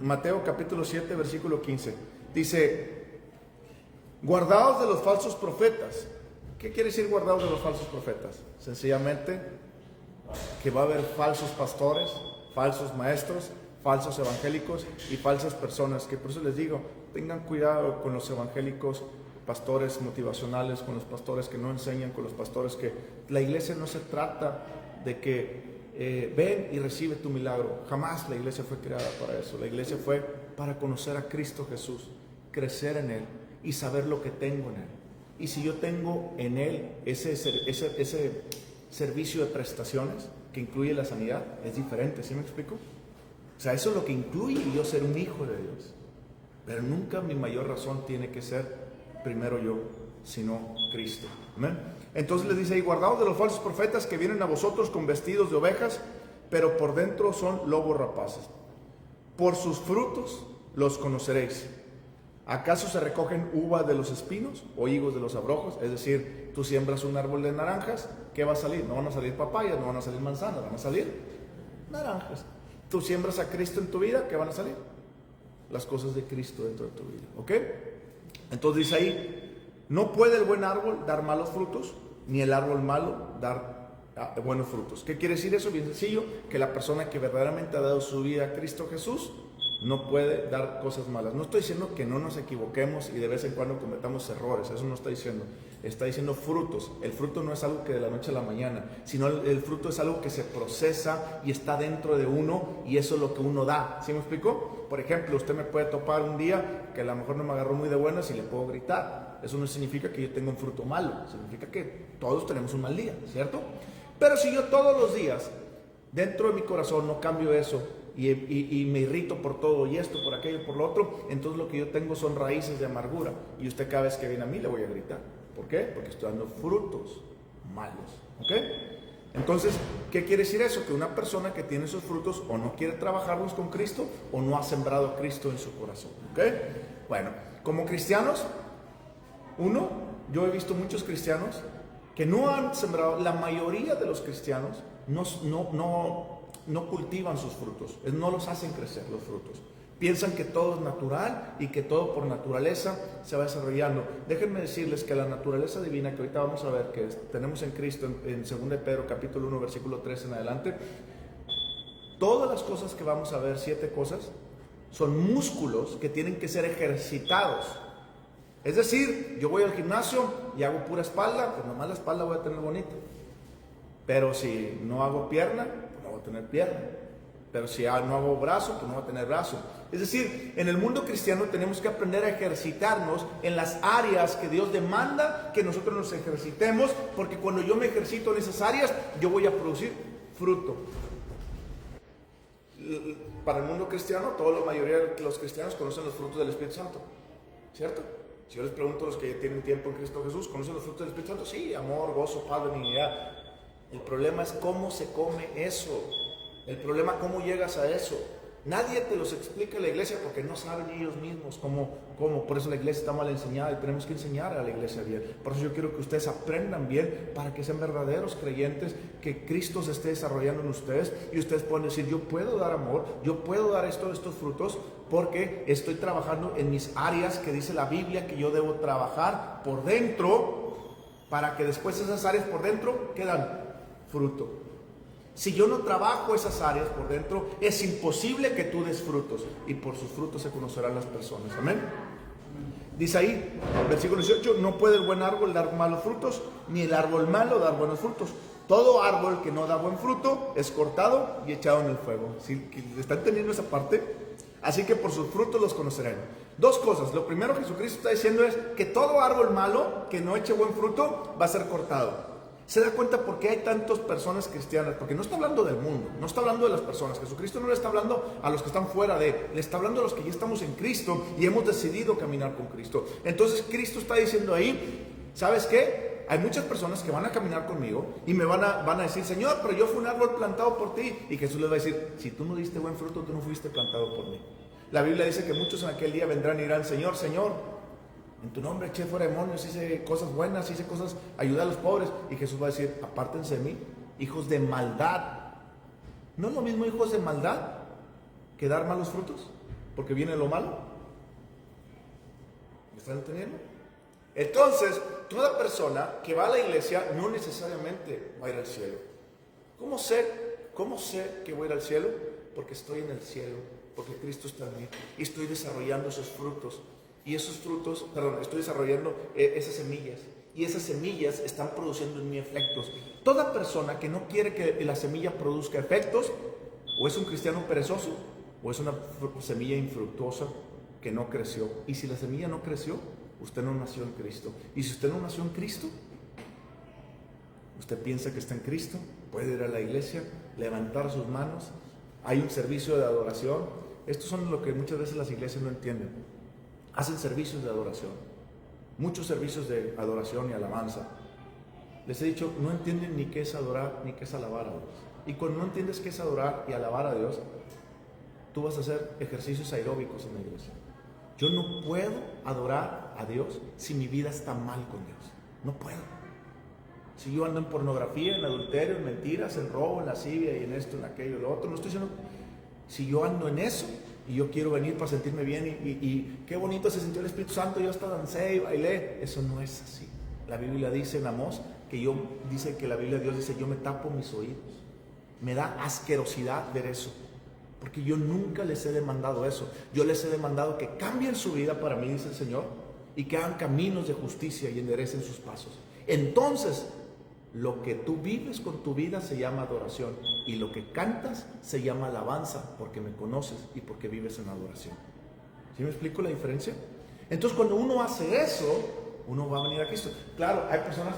Mateo capítulo 7, versículo 15. Dice, guardaos de los falsos profetas. ¿Qué quiere decir guardaos de los falsos profetas? Sencillamente que va a haber falsos pastores, falsos maestros, falsos evangélicos y falsas personas, que por eso les digo, tengan cuidado con los evangélicos, pastores motivacionales, con los pastores que no enseñan, con los pastores que... La iglesia no se trata de que ven y recibe tu milagro. Jamás la iglesia fue creada para eso. La iglesia fue para conocer a Cristo Jesús, crecer en Él y saber lo que tengo en Él. Y si yo tengo en Él ese servicio de prestaciones que incluye la sanidad, es diferente, ¿sí me explico? O sea, eso es lo que incluye yo ser un hijo de Dios. Pero nunca mi mayor razón tiene que ser primero yo, sino Cristo. ¿Amén? Entonces les dice ahí, guardaos de los falsos profetas que vienen a vosotros con vestidos de ovejas, pero por dentro son lobos rapaces. Por sus frutos los conoceréis. ¿Acaso se recogen uvas de los espinos o higos de los abrojos? Es decir, tú siembras un árbol de naranjas, ¿qué va a salir? No van a salir papayas, no van a salir manzanas, van a salir naranjas. Tú siembras a Cristo en tu vida, ¿qué van a salir? Las cosas de Cristo dentro de tu vida, ¿ok? Entonces dice ahí, no puede el buen árbol dar malos frutos, ni el árbol malo dar buenos frutos. ¿Qué quiere decir eso? Bien sencillo, que la persona que verdaderamente ha dado su vida a Cristo Jesús no puede dar cosas malas. No estoy diciendo que no nos equivoquemos y de vez en cuando cometamos errores, eso no está diciendo. Está diciendo frutos. El fruto no es algo que de la noche a la mañana, sino el fruto es algo que se procesa y está dentro de uno, y eso es lo que uno da. ¿Sí me explico? Por ejemplo, usted me puede topar un día que a lo mejor no me agarró muy de buenas y le puedo gritar. Eso no significa que yo tenga un fruto malo, significa que todos tenemos un mal día, ¿cierto? Pero si yo todos los días, dentro de mi corazón, no cambio eso, y me irrito por todo, y esto, por aquello, por lo otro, entonces lo que yo tengo son raíces de amargura, y usted cada vez que viene a mí le voy a gritar. ¿Por qué? Porque estoy dando frutos malos, ¿ok? Entonces, ¿qué quiere decir eso? Que una persona que tiene esos frutos o no quiere trabajarlos con Cristo o no ha sembrado a Cristo en su corazón, ¿ok? Bueno, como cristianos, yo he visto muchos cristianos que no han sembrado. La mayoría de los cristianos no cultivan sus frutos, no los hacen crecer los frutos. Piensan que todo es natural y que todo por naturaleza se va desarrollando. Déjenme decirles que la naturaleza divina que ahorita vamos a ver, que tenemos en Cristo en 2 de Pedro capítulo 1 versículo 3 en adelante, todas las cosas que vamos a ver, 7 cosas, son músculos que tienen que ser ejercitados. Es decir, yo voy al gimnasio y hago pura espalda, pues nomás la espalda voy a tener bonita. Pero si no hago pierna, pues no voy a tener pierna. Pero si no hago brazo, pues no voy a tener brazo. Es decir, en el mundo cristiano tenemos que aprender a ejercitarnos en las áreas que Dios demanda que nosotros nos ejercitemos, porque cuando yo me ejercito en esas áreas, yo voy a producir fruto. Para el mundo cristiano, toda la mayoría de los cristianos conocen los frutos del Espíritu Santo, ¿cierto? Si yo les pregunto a los que ya tienen tiempo en Cristo Jesús, ¿conocen los frutos del Espíritu Santo? Sí, amor, gozo, paz, benignidad. El problema es cómo se come eso. El problema es cómo llegas a eso. Nadie te los explica en la iglesia porque no saben ellos mismos cómo. Por eso la iglesia está mal enseñada y tenemos que enseñar a la iglesia bien. Por eso yo quiero que ustedes aprendan bien para que sean verdaderos creyentes, que Cristo se esté desarrollando en ustedes y ustedes puedan decir, yo puedo dar amor, yo puedo dar estos frutos porque estoy trabajando en mis áreas que dice la Biblia que yo debo trabajar por dentro, para que después esas áreas por dentro quedan fruto. Si yo no trabajo esas áreas por dentro, es imposible que tú des frutos, y por sus frutos se conocerán las personas. Amén. Dice ahí, versículo 18, no puede el buen árbol dar malos frutos, ni el árbol malo dar buenos frutos. Todo árbol que no da buen fruto es cortado y echado en el fuego. ¿Sí? ¿Están entendiendo esa parte? Así que por sus frutos los conocerán. Dos cosas. Lo primero que Jesucristo está diciendo es que todo árbol malo que no eche buen fruto va a ser cortado. ¿Se da cuenta por qué hay tantas personas cristianas? Porque no está hablando del mundo, no está hablando de las personas. Jesucristo no le está hablando a los que están fuera le está hablando a los que ya estamos en Cristo y hemos decidido caminar con Cristo. Entonces Cristo está diciendo ahí, ¿sabes qué? Hay muchas personas que van a caminar conmigo y me van a decir, Señor, pero yo fui un árbol plantado por ti. Y Jesús les va a decir, si tú no diste buen fruto, tú no fuiste plantado por mí. La Biblia dice que muchos en aquel día vendrán y dirán, Señor, Señor, en tu nombre eché fuera demonios, hice cosas buenas, hice cosas, ayudé a los pobres. Y Jesús va a decir, apártense de mí, hijos de maldad. ¿No es lo mismo hijos de maldad que dar malos frutos? porque viene lo malo. ¿Me están entendiendo? Entonces, toda persona que va a la iglesia no necesariamente va a ir al cielo. ¿Cómo sé que voy a ir al cielo? Porque estoy en el cielo, porque Cristo está en mí y estoy desarrollando esos frutos. Y esos frutos, estoy desarrollando esas semillas. Y esas semillas están produciendo en mí efectos. Toda persona que no quiere que la semilla produzca efectos, o es un cristiano perezoso, o es una semilla infructuosa que no creció. Y si la semilla no creció, usted no nació en Cristo. Y si usted no nació en Cristo, usted piensa que está en Cristo, puede ir a la iglesia, levantar sus manos, hay un servicio de adoración. Estos son lo que muchas veces las iglesias no entienden. Hacen servicios de adoración, muchos servicios de adoración y alabanza. Les he dicho, no entienden ni qué es adorar ni qué es alabar a Dios. Y cuando no entiendes qué es adorar y alabar a Dios, tú vas a hacer ejercicios aeróbicos en la iglesia. Yo no puedo adorar a Dios si mi vida está mal con Dios. No puedo. Si yo ando en pornografía, en adulterio, en mentiras, en robo, en lascivia y en esto, en aquello, en lo otro, no estoy diciendo. Si yo ando en eso y yo quiero venir para sentirme bien y qué bonito se sintió el Espíritu Santo, yo hasta dancé y bailé, eso no es así. La Biblia dice en Amós dice que la Biblia de Dios dice, yo me tapo mis oídos. Me da asquerosidad ver eso, porque yo nunca les he demandado eso. Yo les he demandado que cambien su vida para mí, dice el Señor, y que hagan caminos de justicia y enderecen sus pasos. Entonces, lo que tú vives con tu vida se llama adoración, y lo que cantas se llama alabanza, porque me conoces y porque vives en adoración. ¿Sí me explico la diferencia? Entonces, cuando uno hace eso, uno va a venir a Cristo. Claro, hay personas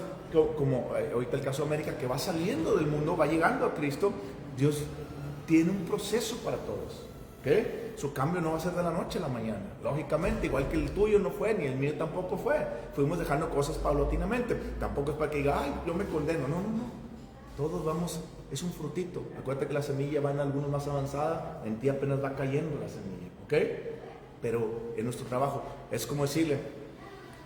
como ahorita el caso de América, que va saliendo del mundo, va llegando a Cristo. Dios tiene un proceso para todos, ¿okay? Su cambio no va a ser de la noche a la mañana, lógicamente, igual que el tuyo no fue, ni el mío tampoco fue. Fuimos dejando cosas paulatinamente. Tampoco es para que diga, ay, yo me condeno. No. Todos vamos, es un frutito. Acuérdate que la semilla va en algunos más avanzada, en ti apenas va cayendo la semilla, ¿ok? Pero en nuestro trabajo, es como decirle,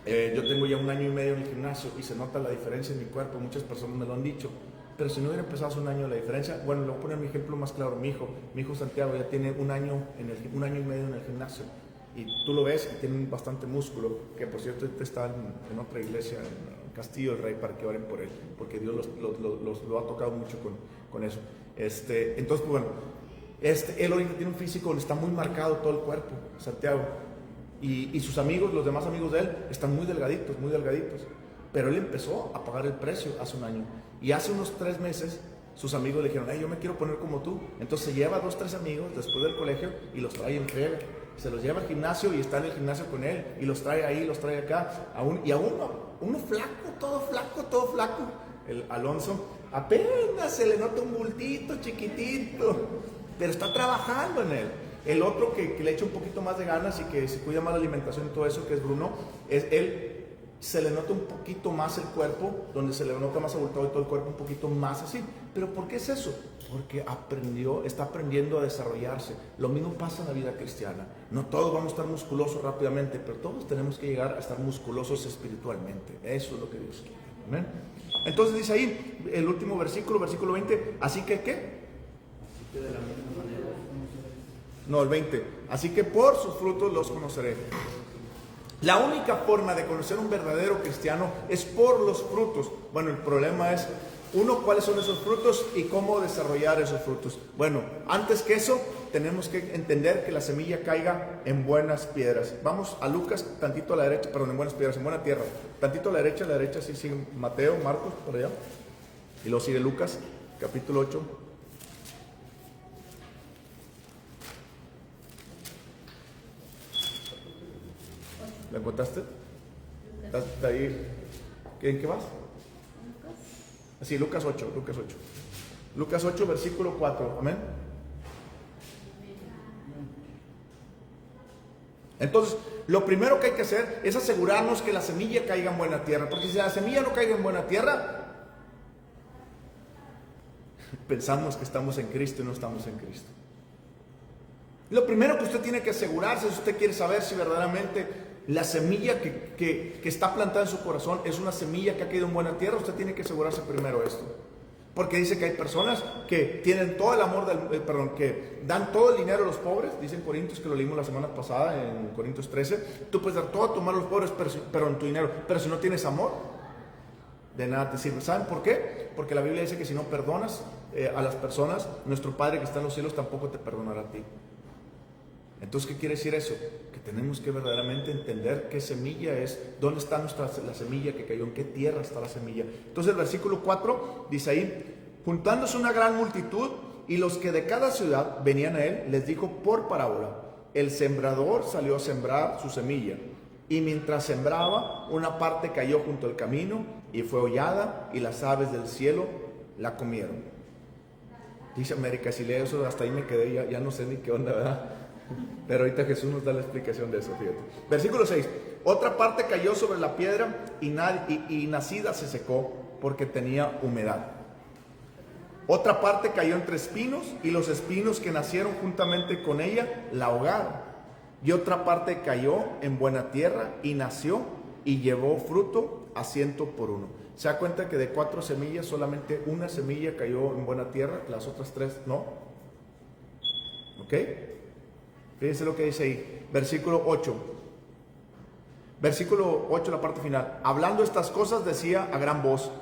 yo tengo ya 1 año y medio en el gimnasio y se nota la diferencia en mi cuerpo, muchas personas me lo han dicho. Pero si no hubiera empezado hace 1 año la diferencia, bueno, le voy a poner mi ejemplo más claro. Mi hijo Santiago ya tiene 1 año y medio en el gimnasio, y tú lo ves y tiene bastante músculo, que por cierto está en otra iglesia, en Castillo del Rey, para que oren por él, porque Dios lo ha tocado mucho con eso. Entonces, pues bueno, él ahorita tiene un físico donde está muy marcado todo el cuerpo, Santiago, y sus amigos, los demás amigos de él, están muy delgaditos, pero él empezó a pagar el precio hace 1 año. Y hace unos 3 meses, sus amigos le dijeron, yo me quiero poner como tú. Entonces se lleva 2, 3 amigos después del colegio y los trae en friega. Se los lleva al gimnasio y está en el gimnasio con él. Y los trae ahí, los trae acá. Y a uno flaco, todo flaco. El Alonso, apenas se le nota un bultito chiquitito, pero está trabajando en él. El otro que le echa un poquito más de ganas y que se cuida más la alimentación y todo eso, que es Bruno, él se le nota un poquito más el cuerpo, donde se le nota más abultado y todo el cuerpo un poquito más así. ¿Pero por qué es eso? Porque está aprendiendo a desarrollarse. Lo mismo pasa en la vida cristiana. No todos vamos a estar musculosos rápidamente, pero todos tenemos que llegar a estar musculosos espiritualmente. Eso es lo que Dios quiere. ¿Amén? Entonces dice ahí, el último versículo 20, así que ¿qué? De la misma manera. No, el 20. Así que por sus frutos los conoceré. La única forma de conocer un verdadero cristiano es por los frutos. Bueno, el problema es, ¿cuáles son esos frutos y cómo desarrollar esos frutos? Bueno, antes que eso, tenemos que entender que la semilla caiga en buenas piedras. Vamos a Lucas, tantito a la derecha, perdón, en buenas piedras, en buena tierra. Tantito a la derecha sí sigue Mateo, Marcos, por allá. Y luego sigue Lucas, capítulo 8. ¿La encontraste? ¿Estás ahí? ¿En qué vas? Sí, Lucas 8. Lucas 8, versículo 4. Amén. Entonces, lo primero que hay que hacer es asegurarnos que la semilla caiga en buena tierra. Porque si la semilla no caiga en buena tierra, pensamos que estamos en Cristo y no estamos en Cristo. Lo primero que usted tiene que asegurarse, si usted quiere saber si verdaderamente la semilla que está plantada en su corazón es una semilla que ha caído en buena tierra, usted tiene que asegurarse primero esto. Porque dice que hay personas que tienen todo el amor que dan todo el dinero a los pobres. Dice en Corintios, que lo leímos la semana pasada, en Corintios 13, tú puedes dar todo a tomar a los pobres, pero en tu dinero. Pero si no tienes amor, de nada te sirve. ¿Saben por qué? Porque la Biblia dice que si no perdonas a las personas, nuestro Padre que está en los cielos tampoco te perdonará a ti. Entonces, ¿qué quiere decir eso? Que tenemos que verdaderamente entender qué semilla es, dónde está la semilla que cayó, en qué tierra está la semilla. Entonces el versículo 4 dice ahí: juntándose una gran multitud y los que de cada ciudad venían a él, les dijo por parábola: el sembrador salió a sembrar su semilla, y mientras sembraba, una parte cayó junto al camino y fue hollada, y las aves del cielo la comieron. Dice América, si leo eso, hasta ahí me quedé, ya no sé ni qué onda, ¿verdad? Pero ahorita Jesús nos da la explicación de eso, fíjate. Versículo 6. Otra parte cayó sobre la piedra y nacida se secó porque tenía humedad. Otra parte cayó entre espinos y los espinos que nacieron juntamente con ella la ahogaron. Y otra parte cayó en buena tierra y nació y llevó fruto a 100 por uno. Se da cuenta que de 4 semillas solamente una semilla cayó en buena tierra, las otras 3 no. ¿Ok? Fíjense lo que dice ahí, versículo 8. Versículo 8, la parte final. Hablando estas cosas decía a gran voz: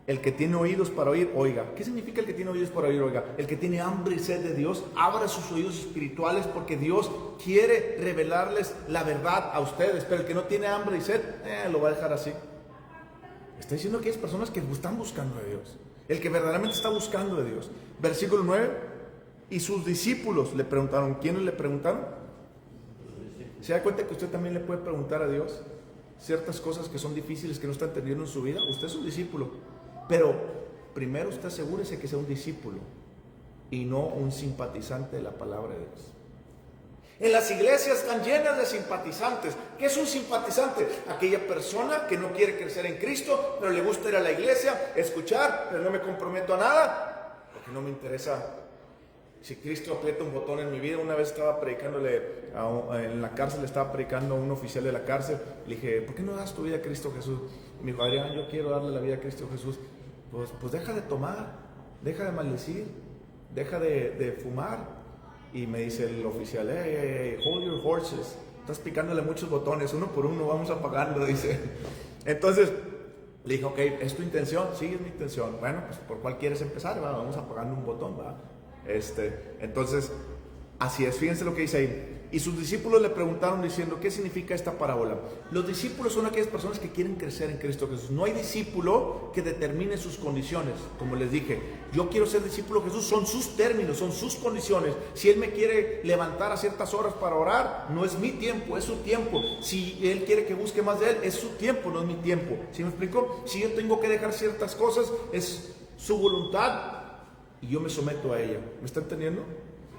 el que tiene oídos para oír, oiga. ¿Qué significa el que tiene oídos para oír, oiga? El que tiene hambre y sed de Dios, abra sus oídos espirituales, porque Dios quiere revelarles la verdad a ustedes. Pero el que no tiene hambre y sed, lo va a dejar así. Está diciendo que hay personas que están buscando a Dios. El que verdaderamente está buscando a Dios. Versículo 9. Y sus discípulos le preguntaron. ¿Quiénes le preguntaron? ¿Se da cuenta que usted también le puede preguntar a Dios ciertas cosas que son difíciles, que no está entendiendo en su vida? Usted es un discípulo, pero primero usted asegúrese que sea un discípulo y no un simpatizante de la palabra de Dios. En las iglesias están llenas de simpatizantes. ¿Qué es un simpatizante? Aquella persona que no quiere crecer en Cristo, pero le gusta ir a la iglesia, escuchar, pero no me comprometo a nada, porque no me interesa si Cristo aprieta un botón en mi vida. Una vez estaba predicándole en la cárcel, estaba predicando a un oficial de la cárcel. Le dije: ¿por qué no das tu vida a Cristo Jesús? Y me dijo: Adrián, yo quiero darle la vida a Cristo Jesús. Pues deja de tomar, deja de maldecir, deja de fumar. Y me dice el oficial: hey, hold your horses. Estás picándole muchos botones, uno por uno vamos apagando, dice. Entonces le dije: ok, ¿es tu intención? Sí, es mi intención. Bueno, pues ¿por cuál quieres empezar? Vamos apagando un botón, ¿va? Entonces, así es. Fíjense lo que dice ahí. Y sus discípulos le preguntaron diciendo: ¿qué significa esta parábola? Los discípulos son aquellas personas que quieren crecer en Cristo Jesús. No hay discípulo que determine sus condiciones. Como les dije, yo quiero ser discípulo de Jesús, son sus términos, son sus condiciones. Si Él me quiere levantar a ciertas horas para orar, no es mi tiempo, es su tiempo. Si Él quiere que busque más de Él, es su tiempo, no es mi tiempo. ¿Sí me explico? Si yo tengo que dejar ciertas cosas, es su voluntad y yo me someto a ella. ¿Me está entendiendo?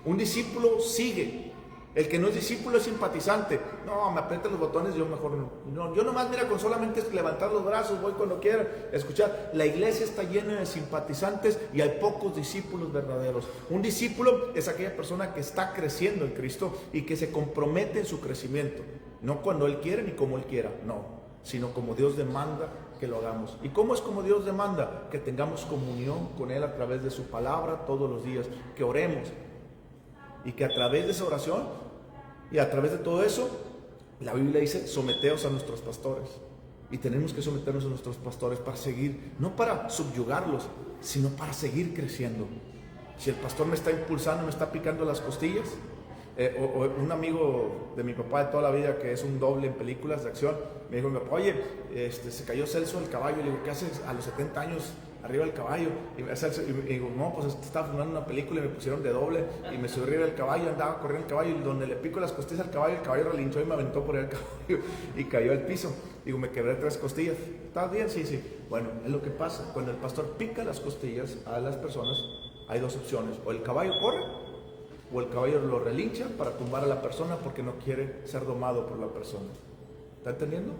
Un discípulo sigue. El que no es discípulo es simpatizante. No, me aprieta los botones, yo mejor no. Yo nomás, mira, con solamente levantar los brazos, voy cuando quiera. Escuchar, la iglesia está llena de simpatizantes y hay pocos discípulos verdaderos. Un discípulo es aquella persona que está creciendo en Cristo y que se compromete en su crecimiento. No cuando Él quiere ni como Él quiera, no, sino como Dios demanda que lo hagamos. ¿Y cómo es como Dios demanda? Que tengamos comunión con Él a través de su palabra todos los días, que oremos. Y que a través de esa oración y a través de todo eso, la Biblia dice: someteos a nuestros pastores. Y tenemos que someternos a nuestros pastores para seguir, no para subyugarlos, sino para seguir creciendo. Si el pastor me está impulsando, me está picando las costillas, o un amigo de mi papá de toda la vida, que es un doble en películas de acción, me dijo: oye, se cayó Celso del caballo. Le digo: ¿qué haces a los 70 años arriba del caballo? Y me digo: no, pues estaba filmando una película y me pusieron de doble y me subí arriba del caballo, andaba corriendo el caballo, y donde le pico las costillas al caballo, el caballo relinchó y me aventó por el caballo y cayó al piso. Digo: me quebré 3 costillas. ¿Estás bien? Sí, sí. Bueno, es lo que pasa. Cuando el pastor pica las costillas a las personas, hay 2 opciones: o el caballo corre, o el caballo lo relincha para tumbar a la persona porque no quiere ser domado por la persona. ¿Está entendiendo?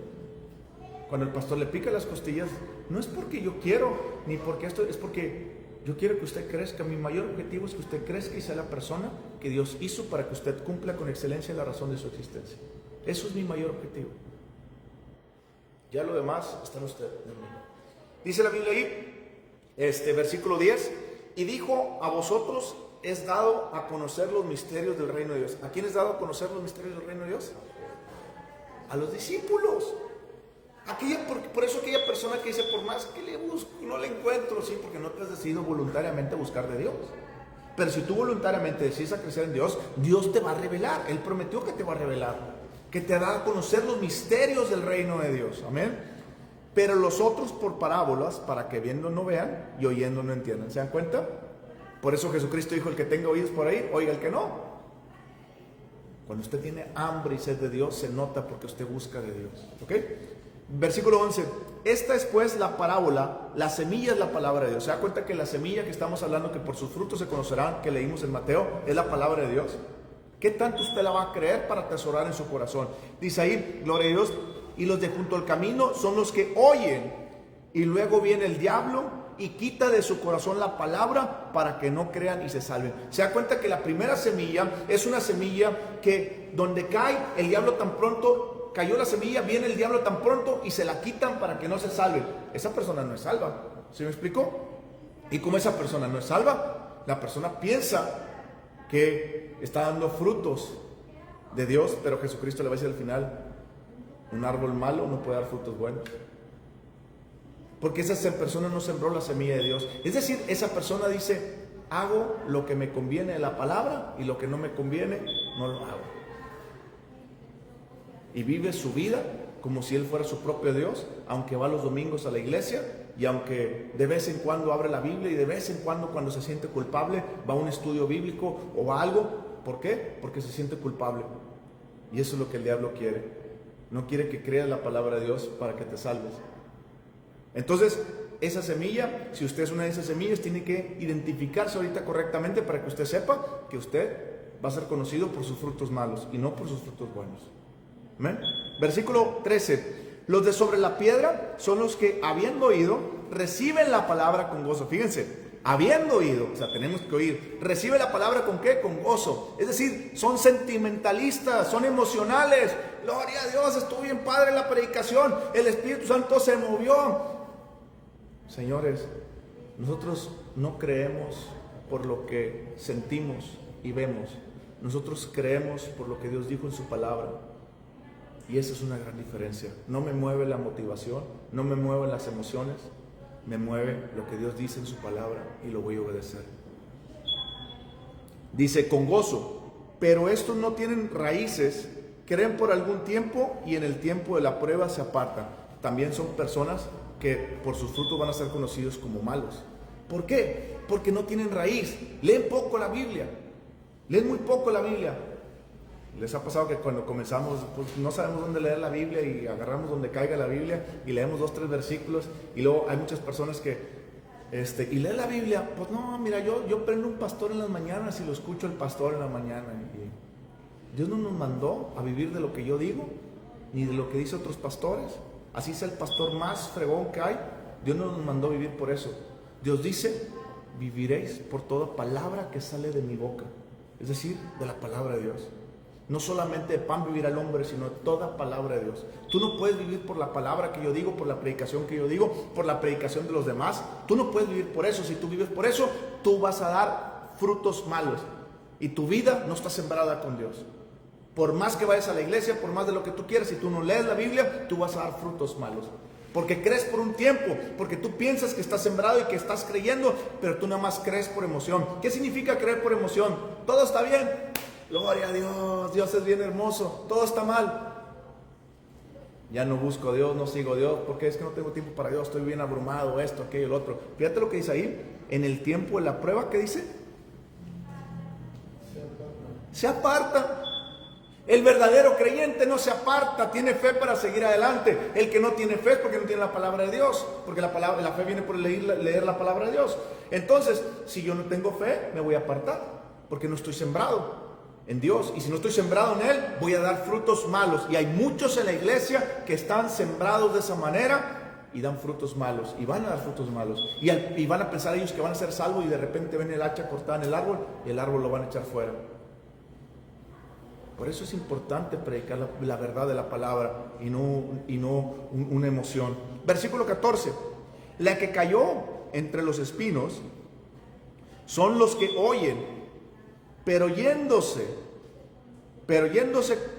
Cuando el pastor le pica las costillas, no es porque yo quiero, ni porque esto, es porque yo quiero que usted crezca. Mi mayor objetivo es que usted crezca y sea la persona que Dios hizo para que usted cumpla con excelencia la razón de su existencia. Eso es mi mayor objetivo. Ya lo demás está en usted. Dice la Biblia ahí: Versículo 10, y dijo: a vosotros es dado a conocer los misterios del reino de Dios. ¿A quién es dado a conocer los misterios del reino de Dios? A los discípulos. Por eso aquella persona que dice: por más que le busco, no le encuentro. Sí, porque no te has decidido voluntariamente buscar de Dios. Pero si tú voluntariamente decides a crecer en Dios, Dios te va a revelar. Él prometió que te va a revelar, que te da a conocer los misterios del reino de Dios. Amén. Pero los otros por parábolas, para que viendo no vean y oyendo no entiendan. ¿Se dan cuenta? Por eso Jesucristo dijo: el que tenga oídos por ahí, oiga el que no. Cuando usted tiene hambre y sed de Dios, se nota porque usted busca de Dios. ¿Ok? Versículo 11. Esta es pues la parábola, la semilla es la palabra de Dios. ¿Se da cuenta que la semilla que estamos hablando, que por sus frutos se conocerán, que leímos en Mateo, es la palabra de Dios? ¿Qué tanto usted la va a creer para atesorar en su corazón? Dice ahí, gloria a Dios, y los de junto al camino son los que oyen, y luego viene el diablo y quita de su corazón la palabra para que no crean y se salven. Se da cuenta que la primera semilla es una semilla que donde cae el diablo, tan pronto cayó la semilla, viene el diablo tan pronto y se la quitan para que no se salven. Esa persona no es salva. ¿Sí me explico? Y como esa persona no es salva, la persona piensa que está dando frutos de Dios, pero Jesucristo le va a decir al final: un árbol malo no puede dar frutos buenos. Porque esa persona no sembró la semilla de Dios. Es decir, esa persona dice: hago lo que me conviene de la palabra y lo que no me conviene no lo hago. Y vive su vida como si él fuera su propio Dios, aunque va los domingos a la iglesia y aunque de vez en cuando abre la Biblia y de vez en cuando se siente culpable, va a un estudio bíblico o a algo. ¿Por qué? Porque se siente culpable. Y eso es lo que el diablo quiere. No quiere que creas la palabra de Dios para que te salves. Entonces, esa semilla, si usted es una de esas semillas, tiene que identificarse ahorita correctamente para que usted sepa que usted va a ser conocido por sus frutos malos y no por sus frutos buenos. ¿Amén? Versículo 13. Los de sobre la piedra son los que, habiendo oído, reciben la palabra con gozo. Fíjense, habiendo oído, o sea, tenemos que oír. Recibe la palabra ¿con qué? Con gozo. Es decir, son sentimentalistas, son emocionales. Gloria a Dios, estuvo bien padre la predicación, el Espíritu Santo se movió. Señores, nosotros no creemos por lo que sentimos y vemos. Nosotros creemos por lo que Dios dijo en su palabra. Y esa es una gran diferencia. No me mueve la motivación, no me mueven las emociones, me mueve lo que Dios dice en su palabra y lo voy a obedecer. Dice: con gozo, pero estos no tienen raíces, creen por algún tiempo y en el tiempo de la prueba se apartan. También son personas que por sus frutos van a ser conocidos como malos. ¿Por qué? Porque no tienen raíz, leen poco la Biblia, leen muy poco la Biblia. ¿Les ha pasado que cuando comenzamos, pues no sabemos dónde leer la Biblia y agarramos donde caiga la Biblia y leemos 2, 3 versículos y luego hay muchas personas que y lee la Biblia? Pues no, mira, yo prendo un pastor en las mañanas y lo escucho el pastor en la mañana. Y Dios no nos mandó a vivir de lo que yo digo ni de lo que dicen otros pastores. Así sea el pastor más fregón que hay, Dios no nos mandó a vivir por eso. Dios dice: viviréis por toda palabra que sale de mi boca, es decir, de la palabra de Dios. No solamente de pan vivirá el hombre, sino de toda palabra de Dios. Tú no puedes vivir por la palabra que yo digo, por la predicación que yo digo, por la predicación de los demás. Tú no puedes vivir por eso. Si tú vives por eso, tú vas a dar frutos malos. Y tu vida no está sembrada con Dios. Por más que vayas a la iglesia, por más de lo que tú quieras, si tú no lees la Biblia, tú vas a dar frutos malos. Porque crees por un tiempo, porque tú piensas que estás sembrado y que estás creyendo, pero tú nada más crees por emoción. ¿Qué significa creer por emoción? Todo está bien. Gloria a Dios, Dios es bien hermoso, todo está mal. Ya no busco a Dios, no sigo a Dios, porque es que no tengo tiempo para Dios, estoy bien abrumado, esto, aquello, el otro. Fíjate lo que dice ahí, en el tiempo de la prueba, ¿qué dice? Se aparta. El verdadero creyente no se aparta, tiene fe para seguir adelante. El que no tiene fe es porque no tiene la palabra de Dios, porque la fe viene por leer la palabra de Dios. Entonces, si yo no tengo fe, me voy a apartar, porque no estoy sembrado en Dios, y si no estoy sembrado en Él, voy a dar frutos malos. Y hay muchos en la iglesia que están sembrados de esa manera y dan frutos malos, y van a dar frutos malos, y van a pensar ellos que van a ser salvos, y de repente ven el hacha cortada en el árbol, y el árbol lo van a echar fuera. Por eso es importante predicar la verdad de la palabra y no una emoción. Versículo 14. La que cayó entre los espinos son los que oyen, pero yéndose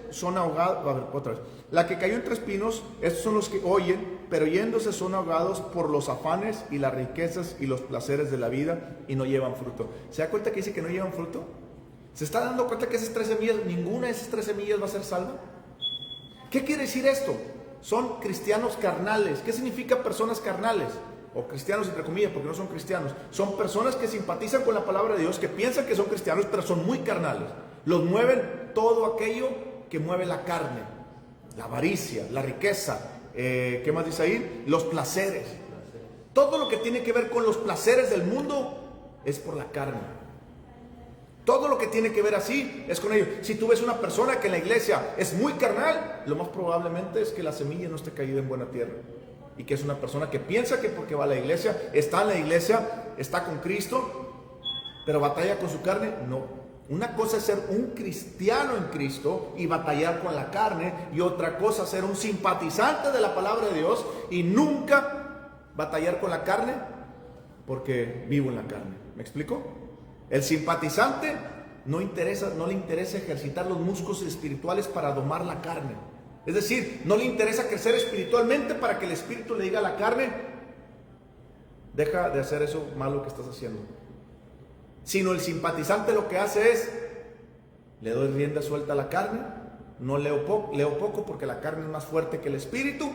son ahogados. A ver, otra vez. La que cayó entre espinos, estos son los que oyen, pero yéndose son ahogados por los afanes y las riquezas y los placeres de la vida y no llevan fruto. ¿Se da cuenta que dice que no llevan fruto? ¿Se está dando cuenta que esas 3 semillas, ninguna de esas 3 semillas va a ser salva? ¿Qué quiere decir esto? Son cristianos carnales. ¿Qué significa personas carnales? O cristianos entre comillas, porque no son cristianos. Son personas que simpatizan con la palabra de Dios, que piensan que son cristianos, pero son muy carnales. Los mueven todo aquello que mueve la carne, la avaricia, la riqueza, ¿qué más dice ahí? Los placeres. Todo lo que tiene que ver con los placeres del mundo es por la carne. Todo lo que tiene que ver así es con ellos. Si tú ves una persona que en la iglesia es muy carnal, lo más probablemente es que la semilla no esté caída en buena tierra. Y que es una persona que piensa que porque va a la iglesia, está en la iglesia, está con Cristo, pero batalla con su carne. No. Una cosa es ser un cristiano en Cristo y batallar con la carne, y otra cosa es ser un simpatizante de la palabra de Dios y nunca batallar con la carne porque vivo en la carne. ¿Me explico? El simpatizante no le interesa ejercitar los músculos espirituales para domar la carne. Es decir, no le interesa crecer espiritualmente para que el espíritu le diga a la carne: deja de hacer eso malo que estás haciendo. Sino el simpatizante lo que hace es: le doy rienda suelta a la carne, no leo poco porque la carne es más fuerte que el espíritu,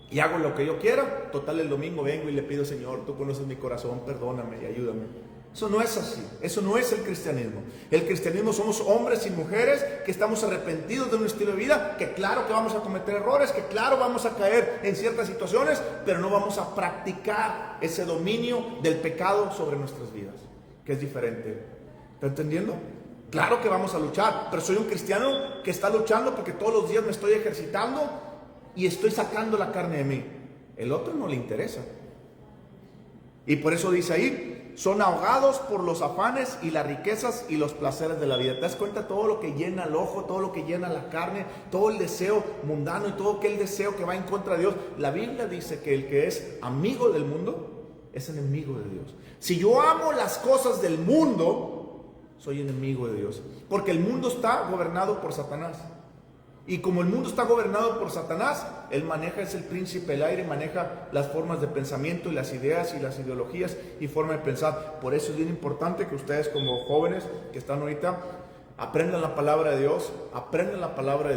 y hago lo que yo quiera. Total, el domingo vengo y le pido: Señor, tú conoces mi corazón, perdóname y ayúdame. Eso no es así, eso no es el cristianismo. El cristianismo somos hombres y mujeres que estamos arrepentidos de un estilo de vida, que claro que vamos a cometer errores, que claro vamos a caer en ciertas situaciones, pero no vamos a practicar ese dominio del pecado sobre nuestras vidas, que es diferente. ¿Está entendiendo? Claro que vamos a luchar, pero soy un cristiano que está luchando porque todos los días me estoy ejercitando y estoy sacando la carne de mí. El otro no le interesa. Y por eso dice ahí: son ahogados por los afanes y las riquezas y los placeres de la vida. ¿Te das cuenta? Todo lo que llena el ojo, todo lo que llena la carne, todo el deseo mundano y todo aquel deseo que va en contra de Dios. La Biblia dice que el que es amigo del mundo es enemigo de Dios. Si yo amo las cosas del mundo, soy enemigo de Dios. Porque el mundo está gobernado por Satanás. Y como el mundo está gobernado por Satanás, él maneja, es el príncipe del aire, maneja las formas de pensamiento y las ideas y las ideologías y forma de pensar. Por eso es bien importante que ustedes, como jóvenes que están ahorita, aprendan la palabra de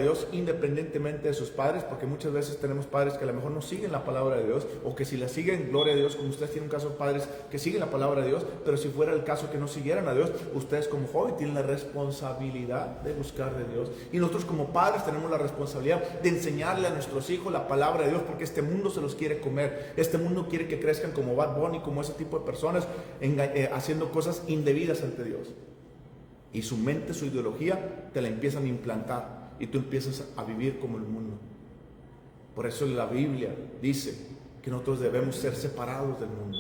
Dios independientemente de sus padres, porque muchas veces tenemos padres que a lo mejor no siguen la palabra de Dios, o que si la siguen, gloria a Dios, como ustedes tienen un caso de padres que siguen la palabra de Dios, pero si fuera el caso que no siguieran a Dios, ustedes como jóvenes tienen la responsabilidad de buscar de Dios, y nosotros como padres tenemos la responsabilidad de enseñarle a nuestros hijos la palabra de Dios, porque este mundo se los quiere comer. Este mundo quiere que crezcan como Bad Bunny, como ese tipo de personas, haciendo cosas indebidas ante Dios. Y su mente, su ideología, te la empiezan a implantar y tú empiezas a vivir como el mundo. Por eso la Biblia dice que nosotros debemos ser separados del mundo,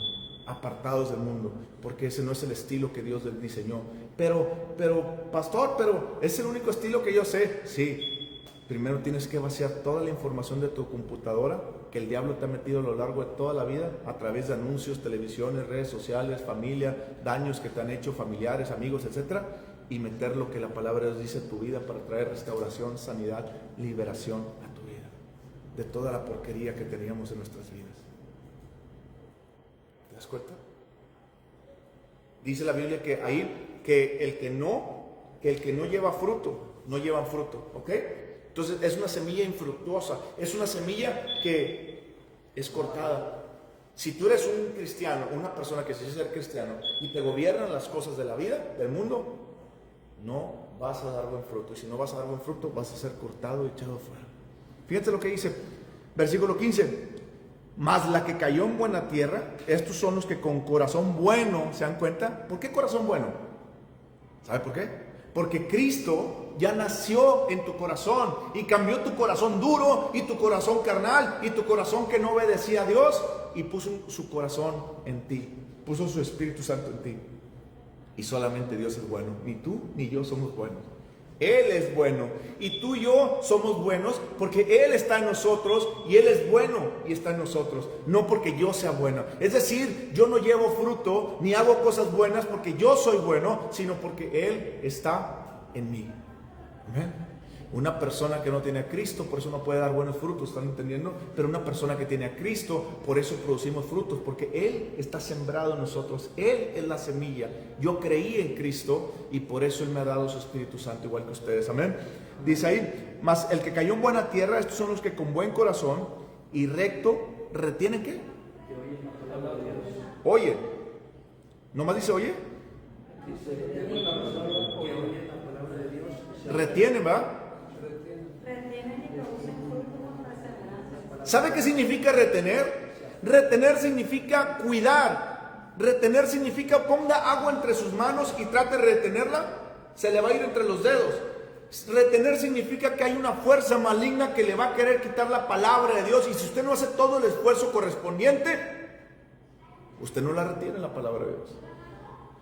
apartados del mundo, porque ese no es el estilo que Dios diseñó. Pero pastor, ¿es el único estilo que yo sé? Sí. Primero tienes que vaciar toda la información de tu computadora que el diablo te ha metido a lo largo de toda la vida, a través de anuncios, televisiones, redes sociales, familia, daños que te han hecho familiares, amigos, etcétera, y meter lo que la palabra de Dios dice a tu vida para traer restauración, sanidad, liberación a tu vida de toda la porquería que teníamos en nuestras vidas. ¿Te das cuenta? Dice la Biblia que ahí que el que no lleva fruto, no llevan fruto, ¿ok? Entonces es una semilla infructuosa, es una semilla que es cortada. Si tú eres un cristiano, una persona que se dice ser cristiano y te gobiernan las cosas de la vida, del mundo, no vas a dar buen fruto. Y si no vas a dar buen fruto, vas a ser cortado y echado fuera. Fíjate lo que dice, versículo 15. Mas la que cayó en buena tierra, estos son los que con corazón bueno, ¿se dan cuenta? ¿Por qué corazón bueno? ¿Sabe por qué? Porque Cristo ya nació en tu corazón y cambió tu corazón duro y tu corazón carnal y tu corazón que no obedecía a Dios, y puso su corazón en ti, puso su Espíritu Santo en ti. Y solamente Dios es bueno, ni tú ni yo somos buenos. Él es bueno. Y tú y yo somos buenos porque Él está en nosotros y Él es bueno y está en nosotros. No porque yo sea bueno. Es decir, yo no llevo fruto ni hago cosas buenas porque yo soy bueno, sino porque Él está en mí. Amén. Una persona que no tiene a Cristo, por eso no puede dar buenos frutos, ¿están entendiendo? Pero una persona que tiene a Cristo, por eso producimos frutos, porque Él está sembrado en nosotros. Él es la semilla. Yo creí en Cristo y por eso Él me ha dado su Espíritu Santo, igual que ustedes. Amén. Dice ahí, mas el que cayó en buena tierra, estos son los que con buen corazón y recto retienen ¿qué? Que oyen la palabra de Dios. Oye. ¿Nomás dice oye? Dice, tienen la persona que oyen la palabra de Dios. Retienen, ¿verdad? Retienen y producen fruto con perseverancia. ¿Sabe qué significa retener? Retener significa cuidar. Retener significa ponga agua entre sus manos y trate de retenerla, se le va a ir entre los dedos. Retener significa que hay una fuerza maligna que le va a querer quitar la palabra de Dios, y si usted no hace todo el esfuerzo correspondiente, usted no la retiene la palabra de Dios.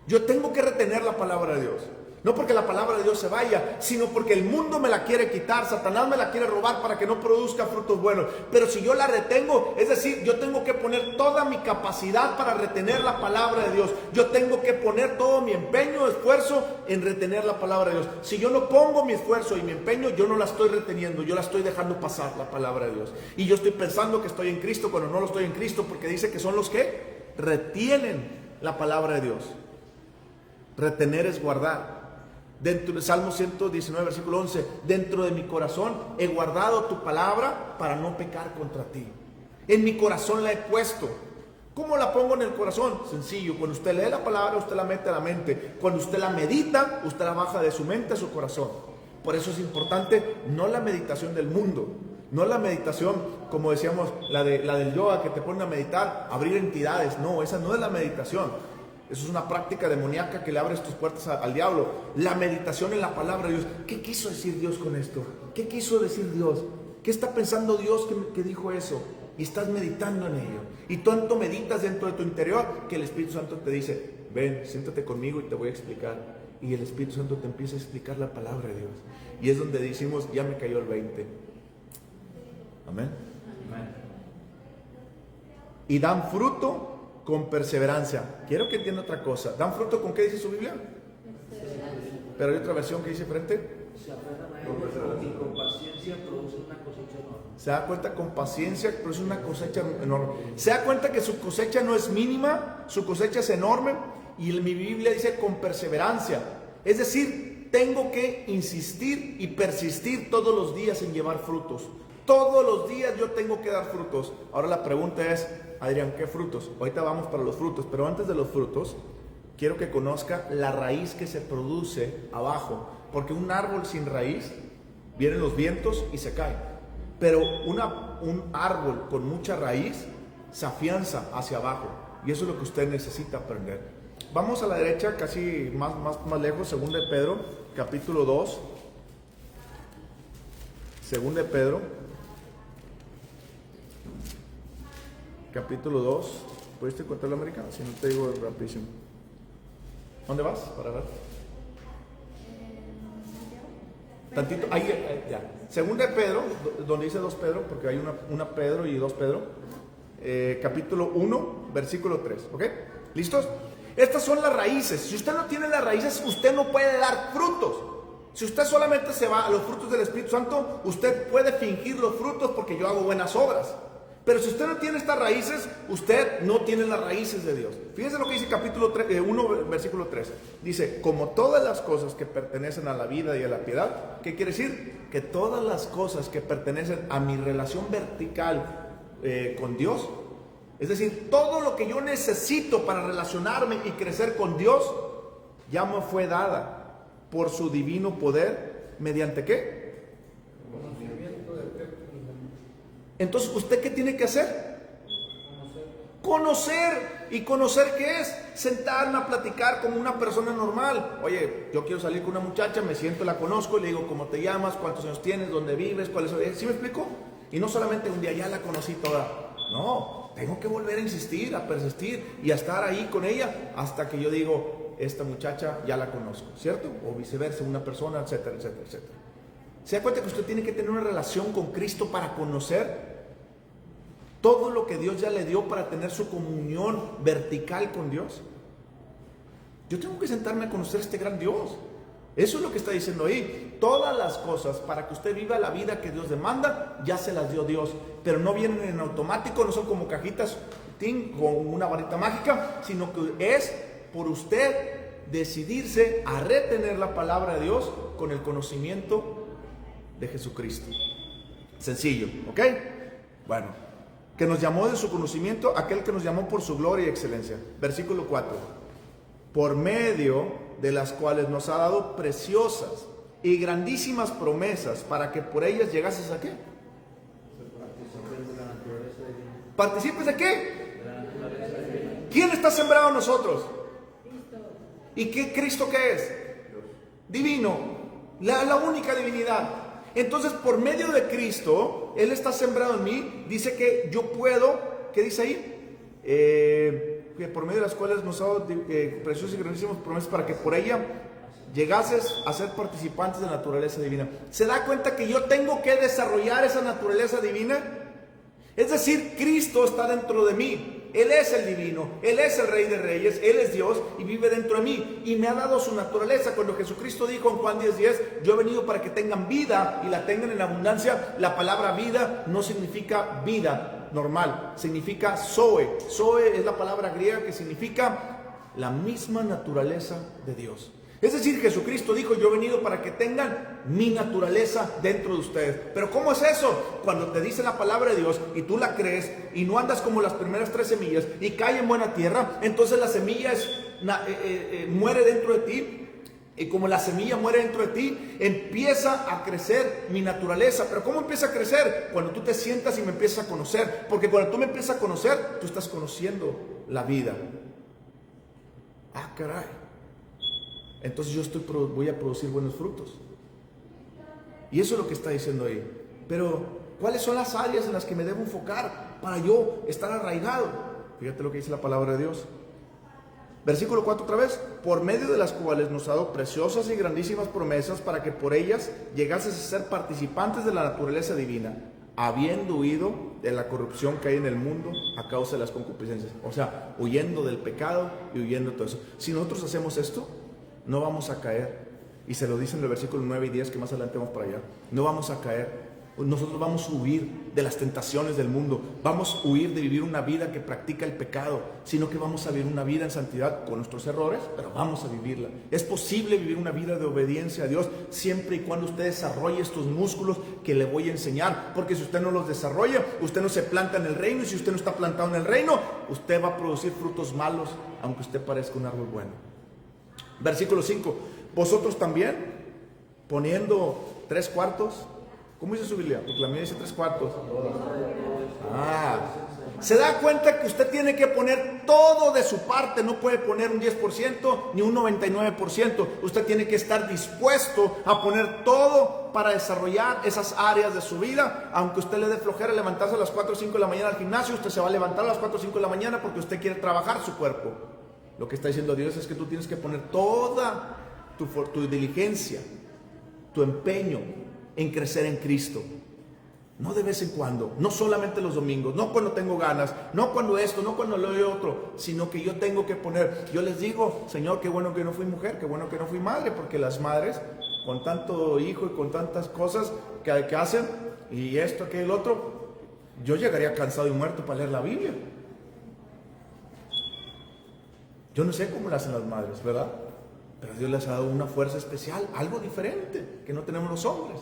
Yo tengo que retener la palabra de Dios. No porque la palabra de Dios se vaya, sino porque el mundo me la quiere quitar, Satanás me la quiere robar para que no produzca frutos buenos. Pero si yo la retengo, es decir, yo tengo que poner toda mi capacidad para retener la palabra de Dios. Yo tengo que poner todo mi empeño, esfuerzo en retener la palabra de Dios. Si yo no pongo mi esfuerzo y mi empeño, yo no la estoy reteniendo, yo la estoy dejando pasar, la palabra de Dios. Y yo estoy pensando que estoy en Cristo cuando no lo estoy en Cristo, porque dice que son los que retienen la palabra de Dios. Retener es guardar. Dentro de Salmo 119, versículo 11, dentro de mi corazón he guardado tu palabra para no pecar contra ti. En mi corazón la he puesto. ¿Cómo la pongo en el corazón? Sencillo, cuando usted lee la palabra, usted la mete a la mente. Cuando usted la medita, usted la baja de su mente a su corazón. Por eso es importante, no la meditación del mundo, no la meditación, como decíamos, la del yoga, que te ponen a meditar, abrir entidades. No, esa no es la meditación. Eso es una práctica demoníaca que le abres tus puertas al diablo. La meditación en la palabra de Dios. ¿Qué quiso decir Dios con esto? ¿Qué quiso decir Dios? ¿Qué está pensando Dios que dijo eso? Y estás meditando en ello. Y tanto meditas dentro de tu interior que el Espíritu Santo te dice, ven, siéntate conmigo y te voy a explicar. Y el Espíritu Santo te empieza a explicar la palabra de Dios. Y es donde decimos, ya me cayó el 20. Amén. Amén. Y dan fruto con perseverancia. Quiero que entienda otra cosa. ¿Dan fruto con qué dice su Biblia? Pero hay otra versión que dice frente. Se aferran a él y con paciencia producen una cosecha enorme. Se da cuenta, con paciencia produce una cosecha enorme. Se da cuenta que su cosecha no es mínima, su cosecha es enorme. Y en mi Biblia dice con perseverancia. Es decir, tengo que insistir y persistir todos los días en llevar frutos. Todos los días yo tengo que dar frutos. Ahora la pregunta es, Adrián, ¿qué frutos? Ahorita vamos para los frutos, pero antes de los frutos, quiero que conozca la raíz que se produce abajo. Porque un árbol sin raíz, vienen los vientos y se cae. Pero un árbol con mucha raíz se afianza hacia abajo. Y eso es lo que usted necesita aprender. Vamos a la derecha, casi más lejos, 2 de Pedro, capítulo 2. 2 de Pedro, capítulo 2. ¿Puedes encontrarlo, América? Si no te digo rapidísimo. ¿Dónde vas? Para ver. Tantito, ahí, ya. 2 de Pedro, donde dice 2 Pedro, porque hay una Pedro y 2 Pedro. Capítulo 1, versículo 3. ¿Ok? ¿Listos? Estas son las raíces. Si usted no tiene las raíces, usted no puede dar frutos. Si usted solamente se va a los frutos del Espíritu Santo, usted puede fingir los frutos porque yo hago buenas obras. Pero si usted no tiene estas raíces, usted no tiene las raíces de Dios. Fíjense lo que dice capítulo 1, versículo 3. Dice, como todas las cosas que pertenecen a la vida y a la piedad. ¿Qué quiere decir? Que todas las cosas que pertenecen a mi relación vertical con Dios, es decir, todo lo que yo necesito para relacionarme y crecer con Dios, ya me fue dada por su divino poder, ¿mediante qué? Entonces, ¿usted qué tiene que hacer? Conocer. ¿Y conocer qué es? Sentarme a platicar como una persona normal. Oye, yo quiero salir con una muchacha, me siento, la conozco, le digo cómo te llamas, cuántos años tienes, dónde vives, cuáles son. ¿Sí me explico? Y no solamente un día ya la conocí toda. No, tengo que volver a insistir, a persistir y a estar ahí con ella hasta que yo digo, digo, esta muchacha ya la conozco, ¿cierto? O viceversa, una persona, etcétera, etcétera, etcétera. ¿Se da cuenta que usted tiene que tener una relación con Cristo para conocer todo lo que Dios ya le dio para tener su comunión vertical con Dios? Yo tengo que sentarme a conocer a este gran Dios. Eso es lo que está diciendo ahí. Todas las cosas para que usted viva la vida que Dios demanda, ya se las dio Dios. Pero no vienen en automático, no son como cajitas con una varita mágica, sino que es por usted decidirse a retener la palabra de Dios con el conocimiento de Jesucristo. Sencillo, ¿ok? Bueno, que nos llamó de su conocimiento, aquel que nos llamó por su gloria y excelencia. Versículo 4. Por medio de las cuales nos ha dado preciosas y grandísimas promesas, para que por ellas llegases ¿a qué? ¿Participes de qué? ¿Quién está sembrado en nosotros? ¿Y qué Cristo qué es? Divino, la única divinidad. Entonces, por medio de Cristo, Él está sembrado en mí. Dice que yo puedo, ¿qué dice ahí? Que por medio de las cuales nos ha dado preciosas y grandísimas promesas, para que por ella llegases a ser participantes de la naturaleza divina. ¿Se da cuenta que yo tengo que desarrollar esa naturaleza divina? Es decir, Cristo está dentro de mí. Él es el divino, Él es el Rey de Reyes, Él es Dios y vive dentro de mí. Y me ha dado su naturaleza. Cuando Jesucristo dijo en Juan 10:10, yo he venido para que tengan vida y la tengan en abundancia. La palabra vida no significa vida normal, significa zoe. Zoe es la palabra griega que significa la misma naturaleza de Dios. Es decir, Jesucristo dijo, yo he venido para que tengan mi naturaleza dentro de ustedes. Pero ¿cómo es eso? Cuando te dice la palabra de Dios y tú la crees y no andas como las primeras 3 semillas y cae en buena tierra, entonces la semilla muere dentro de ti. Y como la semilla muere dentro de ti, empieza a crecer mi naturaleza. Pero ¿cómo empieza a crecer? Cuando tú te sientas y me empiezas a conocer. Porque cuando tú me empiezas a conocer, tú estás conociendo la vida. Ah, caray. Entonces yo voy a producir buenos frutos. Y eso es lo que está diciendo ahí. Pero, ¿cuáles son las áreas en las que me debo enfocar para yo estar arraigado? Fíjate lo que dice la palabra de Dios. Versículo 4 otra vez. Por medio de las cuales nos ha dado preciosas y grandísimas promesas, para que por ellas llegases a ser participantes de la naturaleza divina, habiendo huido de la corrupción que hay en el mundo a causa de las concupiscencias. O sea, huyendo del pecado y huyendo de todo eso. Si nosotros hacemos esto, no vamos a caer. Y se lo dice en el versículo 9 y 10, que más adelante vamos para allá. No vamos a caer. Nosotros vamos a huir de las tentaciones del mundo. Vamos a huir de vivir una vida que practica el pecado, sino que vamos a vivir una vida en santidad con nuestros errores, pero vamos a vivirla. Es posible vivir una vida de obediencia a Dios siempre y cuando usted desarrolle estos músculos que le voy a enseñar. Porque si usted no los desarrolla, usted no se planta en el reino. Y si usted no está plantado en el reino, usted va a producir frutos malos, aunque usted parezca un árbol bueno. Versículo 5. Vosotros también, poniendo 3/4. ¿Cómo dice su Biblia? Porque la mía dice 3/4. Se da cuenta que usted tiene que poner todo de su parte. No puede poner un 10% ni un 99%. Usted tiene que estar dispuesto a poner todo para desarrollar esas áreas de su vida. Aunque usted le dé flojera levantarse a las 4 o 5 de la mañana al gimnasio, usted se va a levantar a las 4 o 5 de la mañana porque usted quiere trabajar su cuerpo. Lo que está diciendo Dios es que tú tienes que poner toda tu diligencia, tu empeño en crecer en Cristo. No de vez en cuando, no solamente los domingos, no cuando tengo ganas, no cuando esto, no cuando lo otro, sino que yo tengo que poner. Yo les digo, Señor, qué bueno que no fui mujer, qué bueno que no fui madre, porque las madres, con tanto hijo y con tantas cosas que hacen, y esto, aquel, otro, yo llegaría cansado y muerto para leer la Biblia. Yo no sé cómo lo hacen las madres, ¿verdad? Pero Dios les ha dado una fuerza especial, algo diferente que no tenemos los hombres.